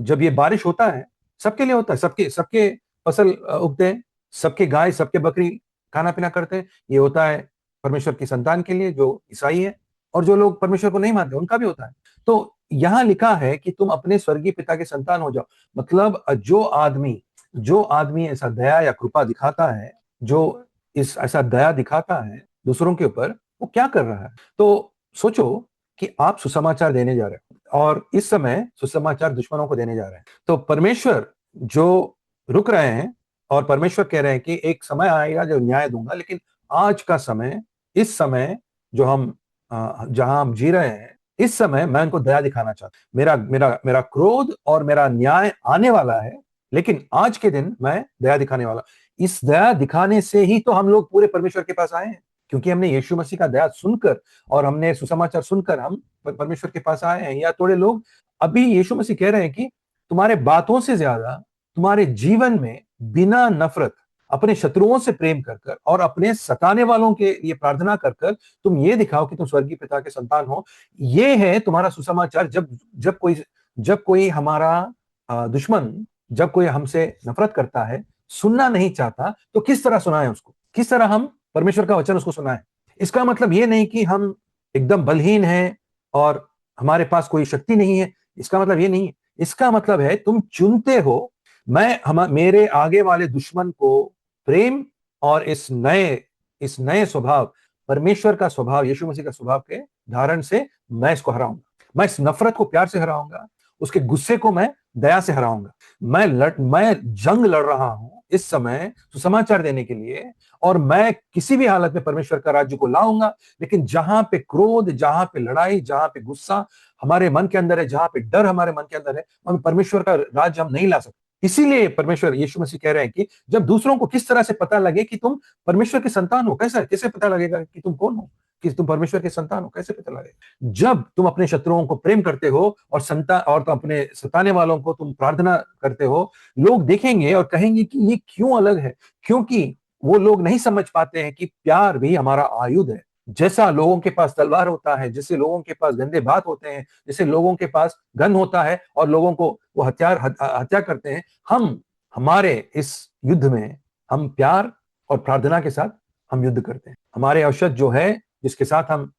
जब ये बारिश होता है, सबके लिए होता है, सबके सबके फसल उगते हैं, सबके गाय सबके बकरी खाना पीना करते हैं। ये होता है परमेश्वर की संतान के लिए जो ईसाई है, और जो लोग परमेश्वर को नहीं मानते उनका भी होता है। तो यहां लिखा है कि तुम अपने स्वर्गीय पिता के संतान हो जाओ। मतलब जो आदमी ऐसा दया या कृपा दिखाता है, जो इस ऐसा दया दिखाता है दूसरों के ऊपर, वो क्या कर रहा है? तो सोचो कि आप सुसमाचार देने जा रहे हो, और इस समय सुसमाचार दुश्मनों को देने जा रहे हैं। तो परमेश्वर जो रुक रहे हैं, और परमेश्वर कह रहे हैं कि एक समय आएगा जो न्याय दूंगा, लेकिन आज का समय, इस समय जो हम जहां हम जी रहे हैं, इस समय मैं उनको दया दिखाना चाहता हूं। मेरा मेरा मेरा क्रोध और मेरा न्याय आने वाला है, लेकिन आज के दिन मैं दया दिखाने वाला। इस दया दिखाने से ही तो हम लोग पूरे परमेश्वर के पास आए हैं, क्योंकि हमने यीशु मसीह का दया सुनकर और हमने सुसमाचार सुनकर हम परमेश्वर के पास आए हैं। या थोड़े लोग अभी यीशु मसीह कह रहे हैं कि तुम्हारे बातों से ज्यादा तुम्हारे जीवन में बिना नफरत अपने शत्रुओं से प्रेम कर कर और अपने सताने वालों के लिए प्रार्थना कर कर तुम ये दिखाओ कि तुम स्वर्गीय पिता के संतान हो। ये है तुम्हारा सुसमाचार। जब कोई हमारा दुश्मन, जब कोई हमसे नफरत करता है, सुनना नहीं चाहता, तो किस तरह सुनाए उसको, किस तरह हम परमेश्वर का वचन उसको सुनाए? इसका मतलब ये नहीं कि हम एकदम बलहीन हैं और हमारे पास कोई शक्ति नहीं है। इसका मतलब ये नहीं है। इसका मतलब है तुम चुनते हो, मेरे आगे वाले दुश्मन को प्रेम और इस नए स्वभाव, परमेश्वर का स्वभाव, यीशु मसीह का स्वभाव के धारण से मैं इसको हराऊंगा। मैं इस नफरत को प्यार से हराऊंगा, उसके गुस्से को मैं दया से हराऊंगा। मैं जंग लड़ रहा हूं इस समय सुसमाचार देने के लिए, और मैं किसी भी हालत में परमेश्वर का राज्य को लाऊंगा। लेकिन जहां पे क्रोध, जहां पे लड़ाई, जहां पे गुस्सा हमारे मन के अंदर है, जहां पे डर हमारे मन के अंदर है, हम परमेश्वर का राज्य हम नहीं ला सकते। इसीलिए परमेश्वर यीशु मसीह कह रहे हैं कि जब दूसरों को किस तरह से पता लगे कि तुम परमेश्वर के संतान हो, कैसे कैसे पता लगेगा कि तुम कौन हो, कि तुम परमेश्वर के संतान हो, कैसे पता लगेगा? जब तुम अपने शत्रुओं को प्रेम करते हो और तुम अपने सताने वालों को तुम प्रार्थना करते हो, लोग देखेंगे और कहेंगे कि ये क्यों अलग है। क्योंकि वो लोग नहीं समझ पाते हैं कि प्यार भी हमारा आयुध है। जैसा लोगों के पास तलवार होता है, जैसे लोगों के पास गंदे बात होते हैं, जैसे लोगों के पास गन होता है और लोगों को वो हत्या करते हैं, हम हमारे इस युद्ध में हम प्यार और प्रार्थना के साथ हम युद्ध करते हैं। हमारे औषध जो है, जिसके साथ हम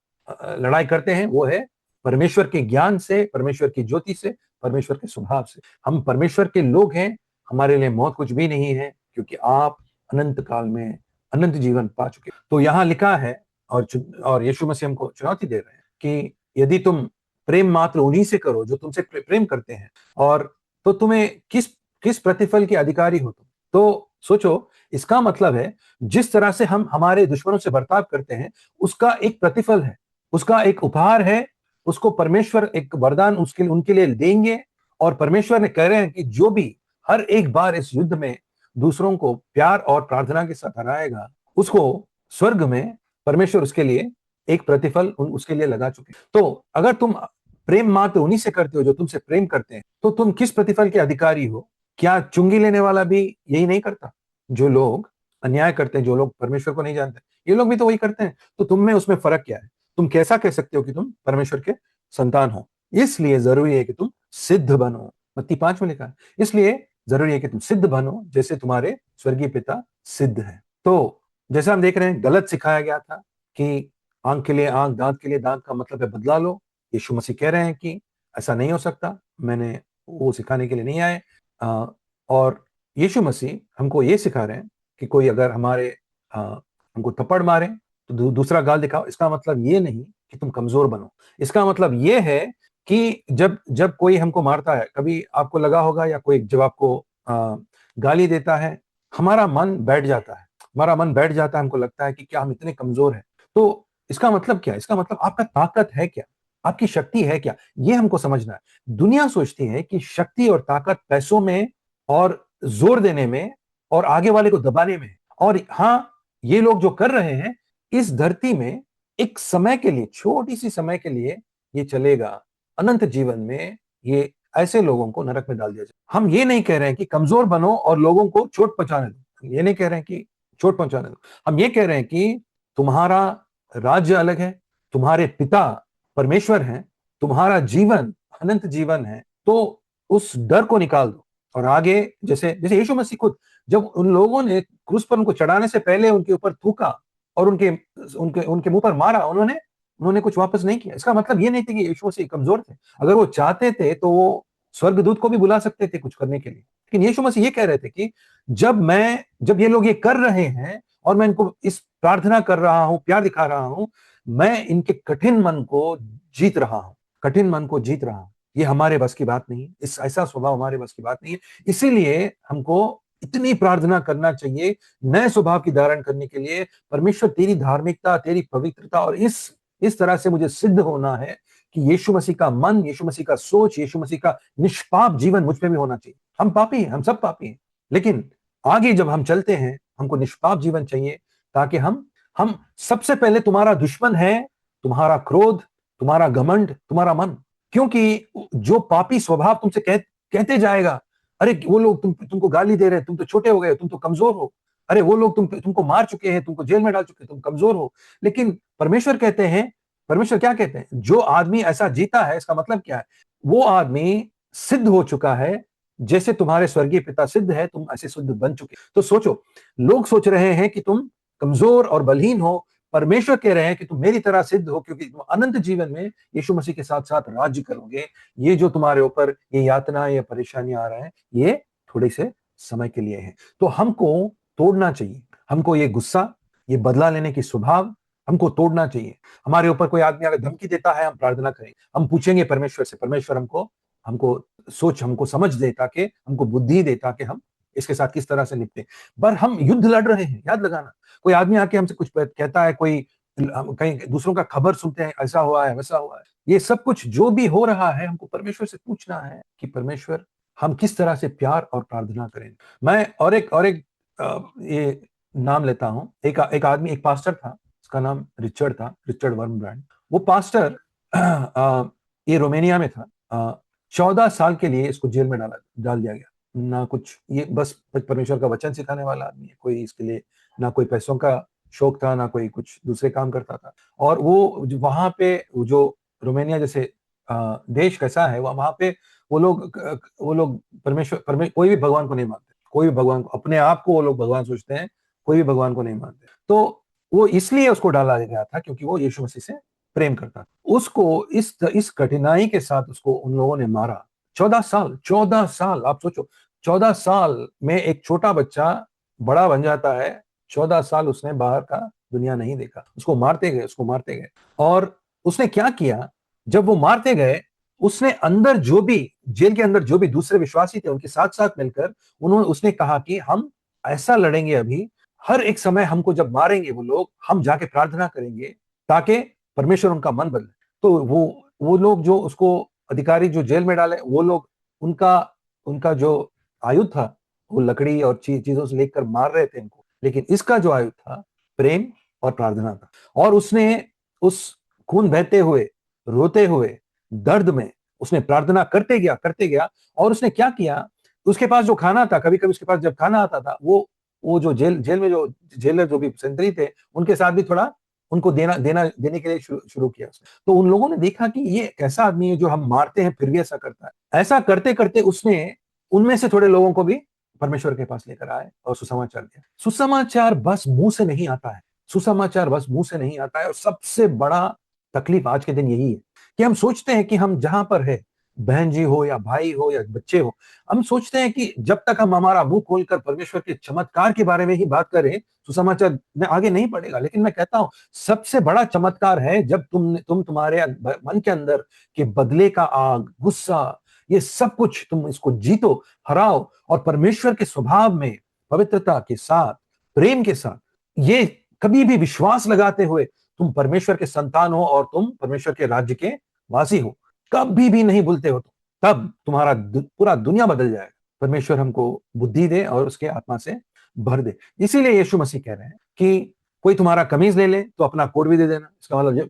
लड़ाई करते हैं, वो है परमेश्वर के ज्ञान से, परमेश्वर की ज्योति से, परमेश्वर के स्वभाव से। हम परमेश्वर के लोग हैं। हमारे लिए मौत कुछ भी नहीं है, क्योंकि आप अनंत काल में अनंत जीवन पा चुके। तो यहां लिखा है, और यीशु मसीह हमको चुनौती दे रहे हैं कि यदि तुम प्रेम मात्र उन्हीं से करो जो तुमसे प्रेम करते हैं, और तो तुम्हें किस किस प्रतिफल के अधिकारी हो तुम? तो सोचो, इसका मतलब है जिस तरह से हम हमारे दुश्मनों से बर्ताव करते हैं, उसका एक प्रतिफल है, उसका एक उपहार है। उसको परमेश्वर एक वरदान उनके लिए देंगे। और परमेश्वर ने कह रहे हैं कि जो भी हर एक बार इस युद्ध में दूसरों को प्यार और प्रार्थना के साथ हराएगा, उसको स्वर्ग में परमेश्वर उसके लिए एक प्रतिफल उसके लिए लगा चुके। तो अगर तुम प्रेम मात्र उन्हीं से करते हो जो तुमसे प्रेम करते हैं, तो तुम किस प्रतिफल के अधिकारी हो? क्या चुंगी लेने वाला भी यही नहीं करता? जो लोग अन्याय करते हैं, जो लोग परमेश्वर को नहीं जानते, ये लोग भी तो वही करते हैं। तो तुम में उसमें फर्क क्या है? तुम कैसा कह सकते हो कि तुम परमेश्वर के संतान हो? इसलिए जरूरी है कि तुम सिद्ध बनो। मत्ती 5 में लिखा है, इसलिए जरूरी है कि तुम सिद्ध बनो जैसे तुम्हारे स्वर्गीय पिता सिद्ध है। तो जैसा हम देख रहे हैं, गलत सिखाया गया था कि आंख के लिए आंख, दांत के लिए दांत का मतलब है बदला लो। यीशु मसीह कह रहे हैं कि ऐसा नहीं हो सकता, मैंने वो सिखाने के लिए नहीं आए। और यीशु मसीह हमको ये सिखा रहे हैं कि कोई अगर हमको थप्पड़ मारे तो दूसरा गाल दिखाओ। इसका मतलब ये नहीं कि तुम कमजोर बनो। इसका मतलब ये है कि जब जब कोई हमको मारता है, कभी आपको लगा होगा, या कोई जब आपको गाली देता है, हमारा मन बैठ जाता है। हमारा मन बैठ जाता है, हमको लगता है कि क्या हम इतने कमजोर हैं। तो इसका मतलब क्या? इसका मतलब आपका ताकत है क्या, आपकी शक्ति है क्या, ये हमको समझना है। दुनिया सोचती है कि शक्ति और ताकत पैसों में और जोर देने में और आगे वाले को दबाने में। और हाँ, ये लोग जो कर रहे हैं इस धरती में, एक समय के लिए, छोटी सी समय के लिए ये चलेगा। अनंत जीवन में ये ऐसे लोगों को नरक में डाल दिया जाए। हम ये नहीं कह रहे हैं कि कमजोर बनो और लोगों को चोट पहुंचाने दो, ये नहीं कह रहे हैं कि चोट पहुंचाने दो। हम ये कह रहे हैं कि तुम्हारा राज्य अलग है, तुम्हारे पिता परमेश्वर हैं, तुम्हारा जीवन अनंत जीवन है, तो उस डर को निकाल दो और आगे, जैसे जैसे यीशु मसीह खुद, जब उन लोगों ने क्रूस पर उनको चढ़ाने से पहले उनके ऊपर थूका और उनके उनके उनके मुंह पर मारा, उन्होंने उन्होंने कुछ वापस नहीं किया। इसका मतलब ये नहीं था कि यीशु मसीह कमजोर थे। अगर वो चाहते थे तो वो स्वर्गदूत को भी बुला सकते थे कुछ करने के लिए, लेकिन यीशु मसीह ये कह रहे थे कि जब ये लोग ये कर रहे हैं और मैं इनको इस प्रार्थना कर रहा हूं, प्यार दिखा रहा हूं, मैं इनके कठिन मन को जीत रहा हूं, कठिन मन को जीत रहा हूं। ये हमारे बस की बात नहीं है, इस ऐसा स्वभाव हमारे बस की बात नहीं है। इसीलिए हमको इतनी प्रार्थना करना चाहिए नए स्वभाव की धारण करने के लिए, परमेश्वर तेरी धार्मिकता, तेरी पवित्रता, और इस तरह से मुझे सिद्ध होना है कि यीशु मसीह का मन, यीशु मसीह का सोच, यीशु मसीह का निष्पाप जीवन मुझ पे भी होना चाहिए। हम पापी हैं, हम सब पापी हैं, लेकिन आगे जब हम चलते हैं हमको निष्पाप जीवन चाहिए, ताकि हम सबसे पहले, तुम्हारा दुश्मन है तुम्हारा क्रोध, तुम्हारा घमंड, तुम्हारा मन। क्योंकि जो पापी स्वभाव तुमसे कहते जाएगा, अरे वो लोग तुमको गाली दे रहे हैं, तुम तो छोटे हो गए, तुम तो कमजोर हो, अरे वो लोग तुमको मार चुके हैं, तुमको जेल में डाल चुके हैं, तुम कमजोर हो। लेकिन परमेश्वर कहते हैं, परमेश्वर क्या कहते हैं, जो आदमी ऐसा जीता है, इसका मतलब क्या है, वो आदमी सिद्ध हो चुका है, जैसे तुम्हारे स्वर्गीय पिता सिद्ध है, तुम ऐसे सिद्ध बन चुके। तो सोचो, लोग सोच रहे हैं कि तुम कमजोर और बलहीन हो, परमेश्वर कह रहे हैं कि तुम मेरी तरह सिद्ध हो, क्योंकि तुम अनंत जीवन में यीशु मसीह के साथ साथ राज्य करोगे। ये जो तुम्हारे ऊपर ये यातना या परेशानियां आ रहे हैं, ये थोड़े से समय के लिए है। तो हमको तोड़ना चाहिए, हमको ये गुस्सा, ये बदला लेने की स्वभाव हमको तोड़ना चाहिए। हमारे ऊपर कोई आदमी अगर धमकी देता है, हम प्रार्थना करें, हम पूछेंगे परमेश्वर से, परमेश्वर हमको हमको हमको समझ दे, ताकि हमको बुद्धि दे, ताकि हम इसके साथ किस तरह से निपटे। पर हम युद्ध लड़ रहे हैं, याद लगाना। कोई आदमी आके हमसे कुछ कहता है, कोई कहीं दूसरों का खबर सुनते हैं, ऐसा हुआ है, वैसा हुआ है, ये सब कुछ जो भी हो रहा है, हमको परमेश्वर से पूछना है कि परमेश्वर, हम किस तरह से प्यार और प्रार्थना करें। मैं और एक ये नाम लेता हूं, एक आदमी, एक पास्टर था, उसका नाम रिचर्ड था, रिचर्ड वर्मब्रांड। वो पास्टर ये रोमानिया में था। 14 साल के लिए इसको जेल में डाल दिया गया। ना कुछ, ये बस परमेश्वर का वचन सिखाने वाला आदमी है, कोई इसके लिए ना कोई पैसों का शौक था, ना कोई कुछ दूसरे काम करता था। और वो वहां पे, जो रोमानिया जैसे देश कैसा है, वहां पे वो लोग कोई भी भगवान को नहीं मानते, कोई भी भगवान को, अपने आप को वो लोग भगवान सोचते हैं, कोई भी भगवान को नहीं मानते। तो वो इसलिए उसको डाला गया था क्योंकि वो यीशु मसीह से प्रेम करता था। उसको इस कठिनाई के साथ उसको उन लोगों ने मारा। 14 साल, 14 साल, आप सोचो, 14 साल में एक छोटा बच्चा बड़ा बन जाता है। 14 साल उसने बाहर का दुनिया नहीं देखा, उसको मारते गए, उसको मारते गए। और उसने क्या किया, जब वो मारते गए, उसने अंदर जो भी, जेल के अंदर जो भी दूसरे विश्वासी थे, उनके साथ साथ मिलकर उसने कहा कि हम ऐसा लड़ेंगे अभी, हर एक समय हमको जब मारेंगे वो लोग, हम जाके प्रार्थना करेंगे ताकि परमेश्वर उनका मन बदले। तो वो लोग जो उसको, अधिकारी जो जेल में डाले, वो लोग, उनका उनका जो आयुध था, वो लकड़ी और चीजों से लेकर मार रहे थे इनको, लेकिन इसका जो आयुध था, प्रेम और प्रार्थना था। और उसने उस खून बहते हुए, रोते हुए, दर्द में, उसने प्रार्थना करते गया। और उसने क्या किया, उसके पास जो खाना था, कभी कभी उसके पास जब खाना आता था, वो जो जेल में जो जेलर, जो भी सेंट्री थे, उनके साथ भी थोड़ा उनको देने के लिए शुरू किया उसने। तो उन लोगों ने देखा कि ये कैसा आदमी है जो हम मारते हैं फिर भी ऐसा करता है। ऐसा करते करते उसने उनमें से थोड़े लोगों को भी परमेश्वर के पास लेकर आए और सुसमाचार दिया। सुसमाचार बस मुंह से नहीं आता है, सुसमाचार बस मुंह से नहीं आता है। और सबसे बड़ा तकलीफ आज के दिन यही है कि हम सोचते हैं कि हम जहां पर है, बहन जी हो या भाई हो या बच्चे हो, हम सोचते हैं कि जब तक हम हमारा मुंह खोलकर परमेश्वर के चमत्कार के बारे में ही बात करें, सुसमाचार में आगे नहीं पड़ेगा। लेकिन मैं कहता हूं, सबसे बड़ा चमत्कार है जब तुम्हारे मन के अंदर के बदले का आग, गुस्सा, ये सब कुछ तुम इसको जीतो, हराओ, और परमेश्वर के स्वभाव में, पवित्रता के साथ, प्रेम के साथ, ये कभी भी विश्वास लगाते हुए तुम परमेश्वर के संतान हो और तुम परमेश्वर के राज्य के वासी हो, कभी भी नहीं भूलते हो, तब तुम्हारा पूरा दुनिया बदल जाएगा। परमेश्वर हमको बुद्धि दे और उसके आत्मा से भर दे। इसीलिए यीशु मसीह कह रहे हैं कि कोई तुम्हारा कमीज ले ले तो अपना कोट भी दे देना।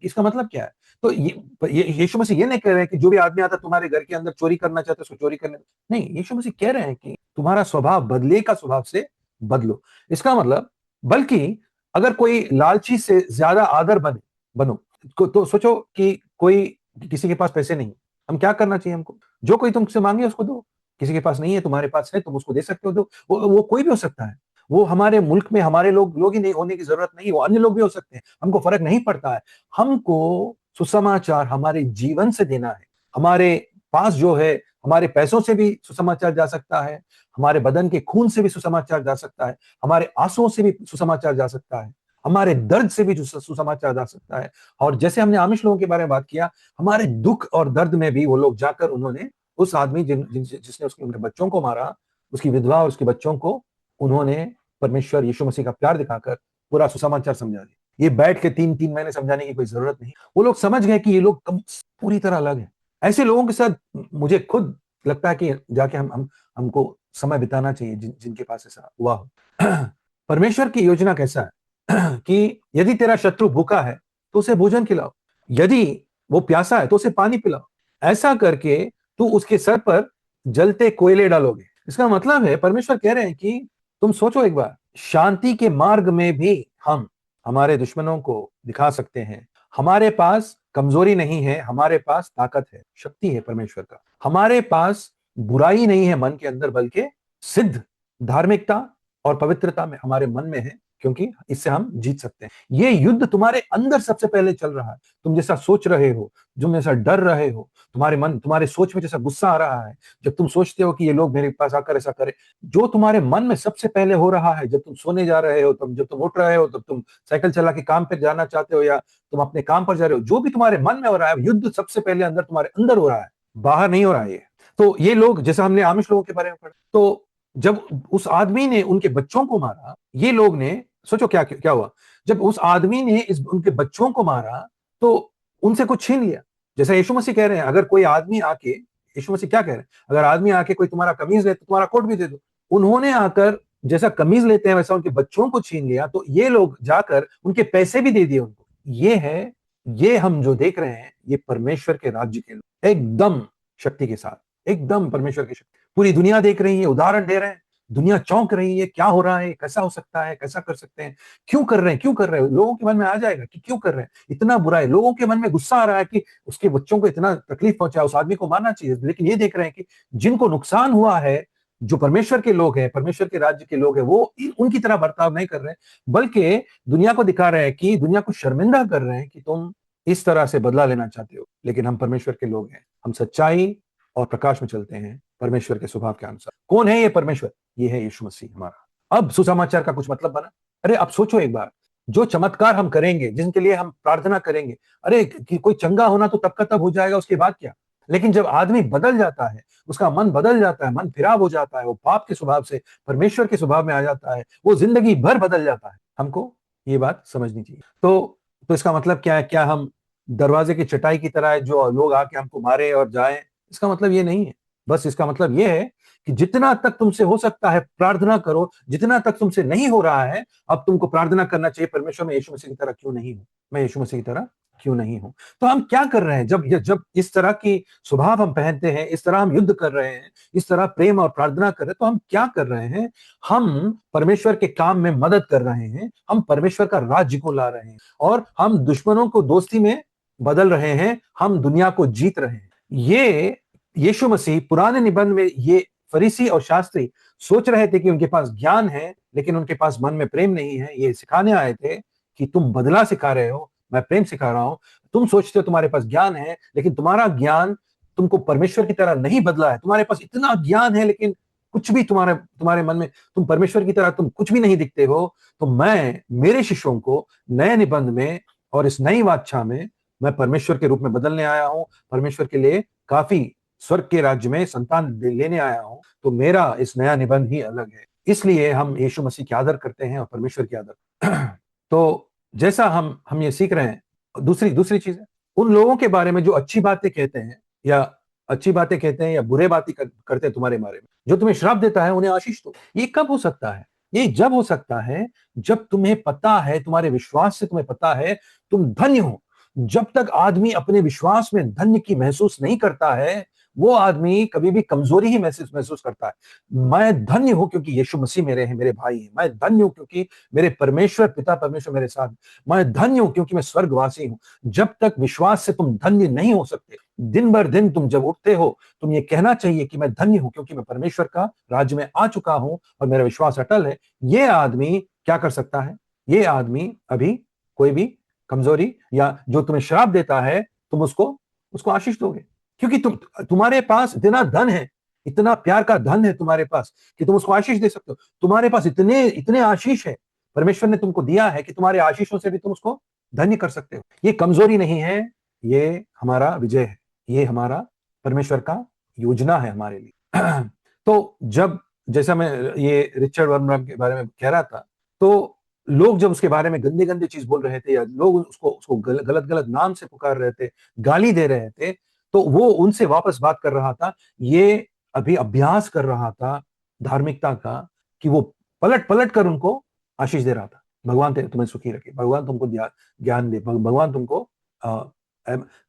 इसका मतलब क्या है? तो ये यीशु मसीह ये नहीं कह रहे हैं कि जो भी आदमी आता तुम्हारे घर के अंदर चोरी करना चाहता है उसको चोरी करने, नहीं, यीशु मसीह कह रहे हैं कि तुम्हारा स्वभाव बदले का स्वभाव से बदलो। इसका मतलब, बल्कि अगर कोई लालची से ज्यादा आदर बनो तो सोचो कि कोई किसी के पास पैसे नहीं, हम क्या करना चाहिए हमको? जो कोई तुमसे मांगे उसको दो। किसी के पास नहीं है, तुम्हारे पास है, तुम उसको दे सकते हो, दो। वो कोई भी हो सकता है। वो हमारे मुल्क में हमारे लोग ही नहीं होने की जरूरत नहीं, वो अन्य लोग भी हो सकते हैं, हमको फर्क नहीं पड़ता है। हमको सुसमाचार हमारे जीवन से देना है। हमारे पास जो है, हमारे पैसों से भी सुसमाचार जा सकता है, हमारे बदन के खून से भी सुसमाचार जा सकता है, हमारे आंसुओं से भी सुसमाचार जा सकता है, हमारे दर्द से भी सुसमाचार जा सकता है। और जैसे हमने आमिश लोगों के बारे में बात किया, हमारे दुख और दर्द में भी वो लोग जाकर उन्होंने उस आदमी जिसने उसके अपने बच्चों को मारा, उसकी विधवा और उसके बच्चों को उन्होंने परमेश्वर यीशु मसीह का प्यार दिखाकर पूरा सुसमाचार समझा दिया। ये बैठ के 3-3 महीने समझाने की कोई जरूरत नहीं। वो लोग समझ गए कि ये लोग पूरी तरह अलग है। ऐसे लोगों के साथ मुझे खुद लगता है कि जाके हमको समय बिताना चाहिए जिनके पास ऐसा हुआ हो। परमेश्वर की योजना कैसा है कि यदि तेरा शत्रु भूखा है तो उसे भोजन खिलाओ, यदि वो प्यासा है तो उसे पानी पिलाओ। ऐसा करके तू उसके सर पर जलते कोयले डालोगे। इसका मतलब है परमेश्वर कह रहे हैं कि तुम सोचो एक बार, शांति के मार्ग में भी हम हमारे दुश्मनों को दिखा सकते हैं। हमारे पास कमजोरी नहीं है, हमारे पास ताकत है, शक्ति है परमेश्वर का। हमारे पास बुराई नहीं है मन के अंदर, बल्कि सिद्ध धार्मिकता और पवित्रता में हमारे मन में है, क्योंकि इससे हम जीत सकते हैं। ये युद्ध तुम्हारे अंदर सबसे पहले चल रहा है। तुम जैसा सोच रहे हो, तुम जैसा डर रहे हो, तुम्हारे सोच में जैसा गुस्सा आ रहा है, जब तुम सोचते हो कि ये लोग मेरे पास आकर ऐसा करे, जो तुम्हारे मन में सबसे पहले हो रहा है, जब तुम सोने जा रहे हो, जब तुम उठ रहे हो, तब तुम साइकिल चला के काम पे जाना चाहते हो, या तुम अपने काम पर जा रहे हो, जो भी तुम्हारे मन में हो रहा है, युद्ध सबसे पहले अंदर तुम्हारे अंदर हो रहा है, बाहर नहीं हो रहा है ये। तो ये लोग, जैसा हमने आमिश लोगों के बारे में पढ़ा, तो जब उस आदमी ने उनके बच्चों को मारा, ये लोग ने सोचो क्या क्या हुआ। जब उस आदमी ने उनके बच्चों को मारा तो उनसे कुछ छीन लिया। जैसा यीशु मसीह कह रहे हैं, अगर कोई आदमी आके, यीशु मसीह क्या कह रहे हैं, अगर आदमी आके कोई तुम्हारा कमीज ले तो तुम्हारा कोट भी दे दो। उन्होंने आकर जैसा कमीज लेते हैं वैसा उनके बच्चों को छीन लिया, तो ये लोग जाकर उनके पैसे भी दे दिए उनको। ये है, ये हम जो देख रहे हैं, ये परमेश्वर के राज्य के लोग एकदम शक्ति के साथ, एकदम परमेश्वर की शक्ति पूरी दुनिया देख रही है, उदाहरण दे रहे हैं। दुनिया चौंक रही है, क्या हो रहा है, कैसा हो सकता है, कैसा कर सकते हैं, क्यों कर रहे हैं, क्यों कर रहे हैं। लोगों के मन में आ जाएगा कि क्यों कर रहे हैं, इतना बुरा है। लोगों के मन में गुस्सा आ रहा है कि उसके बच्चों को इतना तकलीफ पहुंचा, उस आदमी को मारना चाहिए। लेकिन ये देख रहे हैं कि जिनको नुकसान हुआ है, जो परमेश्वर के लोग हैं, परमेश्वर के राज्य के लोग हैं, वो उनकी तरह बर्ताव नहीं कर रहे हैं, बल्कि दुनिया को दिखा रहे हैं, कि दुनिया को शर्मिंदा कर रहे हैं कि तुम इस तरह से बदला लेना चाहते हो। लेकिन हम परमेश्वर के लोग हैं, हम सच्चाई और प्रकाश में चलते हैं परमेश्वर के स्वभाव के अनुसार। कौन है ये परमेश्वर? ये है यीशु मसीह हमारा। अब सुसमाचार का कुछ मतलब बना। अरे अब सोचो एक बार, जो चमत्कार हम करेंगे, जिनके लिए हम प्रार्थना करेंगे, अरे कि कोई चंगा होना तो तब का तब हो जाएगा, उसके बाद क्या? लेकिन जब आदमी बदल जाता है, उसका मन बदल जाता है, मन फिराव हो जाता है, वो पाप के स्वभाव से परमेश्वर के स्वभाव में आ जाता है, वो जिंदगी भर बदल जाता है। हमको ये बात समझनी चाहिए। तो इसका मतलब क्या है? क्या हम दरवाजे की चटाई की तरह है, जो लोग आके हमको मारे और जाए? इसका मतलब ये नहीं है। बस इसका मतलब ये है कि जितना तक तुमसे हो सकता है प्रार्थना करो, जितना तक तुमसे नहीं हो रहा है, अब तुमको प्रार्थना करना चाहिए, परमेश्वर मैं यीशु मसीह की तरह क्यों नहीं हूं, मैं यीशु मसीह की तरह क्यों नहीं हूं। तो हम क्या कर रहे हैं जब इस तरह की स्वभाव हम पहनते हैं, इस तरह हम युद्ध कर रहे हैं, इस तरह प्रेम और प्रार्थना कर रहे हैं, तो हम क्या कर रहे हैं? हम परमेश्वर के काम में मदद कर रहे हैं, हम परमेश्वर का राज्य को ला रहे हैं, और हम दुश्मनों को दोस्ती में बदल रहे हैं, हम दुनिया को जीत रहे हैं। ये यीशु मसीह पुराने निबंध में, ये फरीसी और शास्त्री सोच रहे थे कि उनके पास ज्ञान है, लेकिन उनके पास मन में प्रेम नहीं है। ये सिखाने आए थे कि तुम बदला सिखा रहे हो, मैं प्रेम सिखा रहा हूं। तुम सोचते हो तुम्हारे पास ज्ञान है, लेकिन तुम्हारा ज्ञान तुमको परमेश्वर की तरह नहीं बदला है। तुम्हारे पास इतना ज्ञान है, लेकिन कुछ भी तुम्हारे मन में, तुम परमेश्वर की तरह तुम कुछ भी नहीं दिखते हो। तो मैं मेरे शिष्यों को नए निबंध में और इस नई वाचा में मैं परमेश्वर के रूप में बदलने आया हूं, परमेश्वर के लिए काफी स्वर्ग के राज्य में संतान लेने आया हूं। तो मेरा इस नया निबंध ही अलग है। इसलिए हम यीशु मसीह की आदर करते हैं और परमेश्वर की आदर। तो जैसा हम ये सीख रहे हैं, दूसरी दूसरी चीज है, उन लोगों के बारे में जो अच्छी बातें कहते हैं, या बुरे बातें करते हैं तुम्हारे बारे में, जो तुम्हें श्राप देता है, उन्हें आशीष दो। ये कब हो सकता है? ये जब हो सकता है जब तुम्हें पता है, तुम्हारे विश्वास से तुम्हें पता है तुम धन्य हो। जब तक आदमी अपने विश्वास में धन्य की महसूस नहीं करता है, वो आदमी कभी भी कमजोरी ही महसूस महसूस करता है। मैं धन्य हूं क्योंकि यीशु मसीह मेरे हैं, मेरे भाई हैं। मैं धन्य हूं क्योंकि मेरे परमेश्वर पिता परमेश्वर मेरे साथ। मैं धन्य हूं क्योंकि मैं स्वर्गवासी हूं। जब तक विश्वास से तुम धन्य नहीं हो सकते, दिन भर दिन तुम जब उठते हो, तुम ये कहना चाहिए कि मैं धन्य हूं क्योंकि मैं परमेश्वर का राज्य में आ चुका हूं और मेरा विश्वास अटल है। ये आदमी क्या कर सकता है? ये आदमी अभी कोई भी कमजोरी या जो तुम्हें श्राप देता है, तुम उसको उसको आशीष दोगे, क्योंकि तुम्हारे पास इतना धन है, इतना प्यार का धन है तुम्हारे पास कि तुम उसको आशीष दे सकते हो। तुम्हारे पास इतने इतने आशीष है, परमेश्वर ने तुमको दिया है कि तुम्हारे आशीषों से भी तुम उसको धन्य कर सकते हो। ये कमजोरी नहीं है, ये हमारा विजय है, ये हमारा परमेश्वर का योजना है हमारे लिए। तो जब जैसा मैं ये रिचर्ड वर्मराम के बारे में कह रहा था, तो लोग जब उसके बारे में गंदे गंदे चीज बोल रहे थे या लोग उसको उसको गलत गलत नाम से पुकार रहे थे, गाली दे रहे थे, तो वो उनसे वापस बात कर रहा था। ये अभी अभ्यास कर रहा था धार्मिकता का, कि वो पलट पलट कर उनको आशीष दे रहा था। भगवान तुम्हें सुखी रखे, भगवान तुमको ज्ञान दे, भगवान तुमको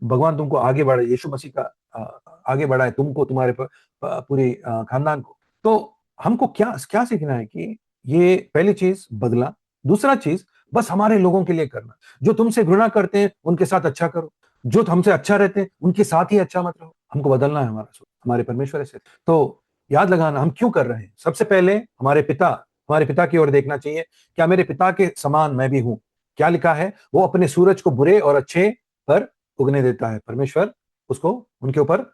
भगवान तुमको आगे बढ़ाए, यीशु मसीह का आगे बढ़ाए तुमको, तुम्हारे पूरी खानदान को। तो हमको क्या क्या सीखना है कि ये पहली चीज बदला। दूसरा चीज, बस हमारे लोगों के लिए करना। जो तुमसे घृणा करते हैं उनके साथ अच्छा करो, जो हमसे अच्छा रहते हैं उनके साथ ही अच्छा मत रहो। हमको बदलना है हमारा सोच, हमारे परमेश्वर से। तो याद लगाना हम क्यों कर रहे हैं। सबसे पहले हमारे पिता की ओर देखना चाहिए। क्या मेरे पिता के समान मैं भी हूं? क्या लिखा है? वो अपने सूरज को बुरे और अच्छे पर उगने देता है। परमेश्वर उसको उनके ऊपर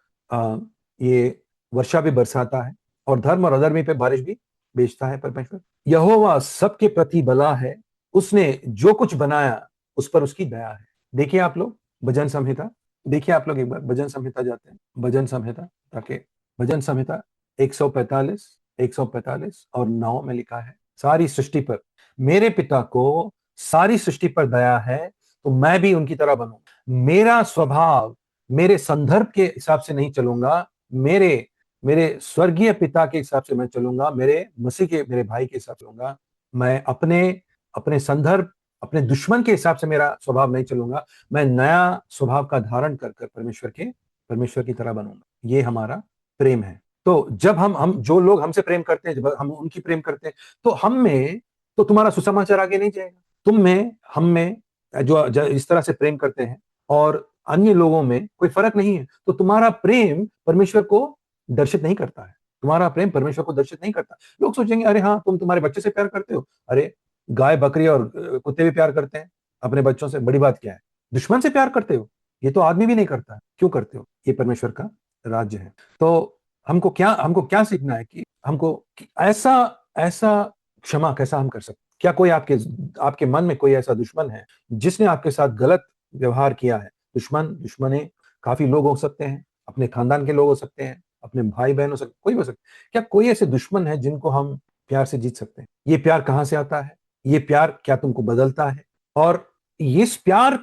ये वर्षा भी बरसाता है और धर्म और अधर्मी पे बारिश भी भेजता है परमेश्वर। यहोवा सबके प्रति भला है, उसने जो कुछ बनाया उस पर उसकी दया है। देखिए आप लोग भजन संहिता, देखिए आप लोग एक बार भजन संहिता जाते हैं, भजन संहिता, ताकि भजन संहिता 145 145 और 9 में लिखा है, सारी सृष्टि पर मेरे पिता को सारी सृष्टि पर दया है, तो मैं भी उनकी तरह बनूं। मेरा स्वभाव मेरे संदर्भ के हिसाब से नहीं चलूंगा, मेरे मेरे स्वर्गीय पिता के हिसाब से मैं चलूंगा, मेरे मसीह के मेरे भाई के हिसाब से चलूंगा। मैं अपने अपने संदर्भ, अपने दुश्मन के हिसाब से मेरा स्वभाव नहीं चलूंगा। मैं नया स्वभाव का धारण कर कर परमेश्वर की तरह बनूंगा। ये हमारा प्रेम है। तो जब हम जो लोग हमसे प्रेम करते हैं, जब हम उनकी प्रेम करते हैं, तो हम में तो तुम्हारा सुसमाचार आगे नहीं जाएगा। तुम में, हम में जो इस तरह से प्रेम करते हैं और अन्य लोगों में कोई फर्क नहीं है, तो तुम्हारा प्रेम परमेश्वर को दर्शित नहीं करता है। तुम्हारा प्रेम परमेश्वर को दर्शित नहीं करता। लोग सोचेंगे अरे हाँ, तुम तुम्हारे बच्चे से प्यार करते हो। अरे गाय बकरी और कुत्ते भी प्यार करते हैं अपने बच्चों से, बड़ी बात क्या है? दुश्मन से प्यार करते हो, ये तो आदमी भी नहीं करता है, क्यों करते हो? ये परमेश्वर का राज्य है। तो हमको क्या सीखना है कि हमको कि ऐसा ऐसा क्षमा कैसा हम कर सकते। क्या कोई आपके मन में कोई ऐसा दुश्मन है जिसने आपके साथ गलत व्यवहार किया है? दुश्मन काफी लोग हो सकते हैं, अपने खानदान के लोग हो सकते हैं, अपने भाई बहन हो सकते, कोई भी हो सकते। क्या कोई ऐसे दुश्मन है जिनको हम प्यार से जीत सकते हैं? ये प्यार कहां से आता है? ये प्यार क्या तुमको बदलता है? और इस प्यार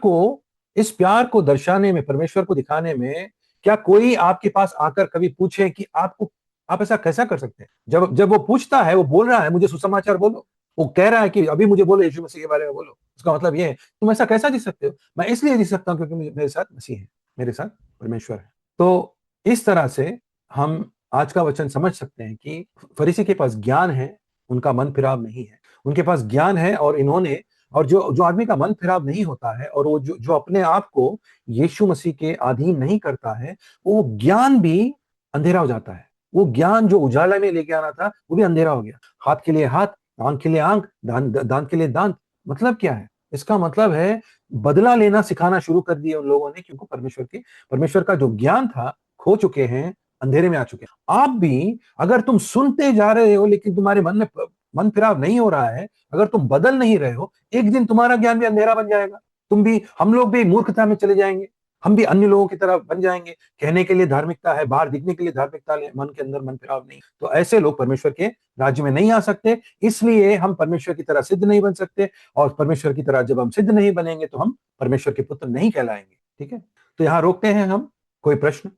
को दर्शाने में, परमेश्वर को दिखाने में, क्या कोई आपके पास आकर कभी पूछे कि आप ऐसा कैसा कर सकते हैं? जब जब वो पूछता है, वो बोल रहा है मुझे सुसमाचार बोलो, वो कह रहा है कि अभी मुझे बोलो, यीशु मसीह के बारे में बोलो, उसका मतलब ये है तुम ऐसा कैसा जी सकते हो? मैं इसलिए जी सकता हूं क्योंकि मेरे साथ मसीह है, मेरे साथ परमेश्वर है। तो इस तरह से हम आज का वचन समझ सकते हैं कि फरीसी के पास ज्ञान है, उनका मन फिराव नहीं है। उनके पास ज्ञान है और इन्होंने, और जो जो आदमी का मन फिराव नहीं होता है और वो जो अपने आप को यीशु मसीह के अधीन नहीं करता है, वो ज्ञान भी अंधेरा हो जाता है। वो ज्ञान जो उजाला में लेके आना था वो भी अंधेरा हो गया। हाथ के लिए हाथ, आंख के लिए आंख, दांत के लिए दांत। मतलब क्या है? इसका मतलब है बदला लेना सिखाना शुरू कर दिया उन लोगों ने, क्योंकि परमेश्वर का जो ज्ञान था खो चुके हैं, अंधेरे में आ चुके हैं। आप भी अगर तुम सुनते जा रहे हो लेकिन तुम्हारे मन में मन फिराव नहीं हो रहा है, अगर तुम बदल नहीं रहे हो, एक दिन तुम्हारा ज्ञान भी अंधेरा बन जाएगा। हम लोग भी मूर्खता में चले जाएंगे। हम भी अन्य लोगों की तरह बन जाएंगे। कहने के लिए धार्मिकता है, बाहर दिखने के लिए धार्मिकता है, मन के अंदर मन फिराव नहीं। तो ऐसे लोग परमेश्वर के राज्य में नहीं आ सकते। इसलिए हम परमेश्वर की तरह सिद्ध नहीं बन सकते, और परमेश्वर की तरह जब हम सिद्ध नहीं बनेंगे तो हम परमेश्वर के पुत्र नहीं कहलाएंगे। ठीक है, तो यहाँ रोकते हैं हम। कोई प्रश्न?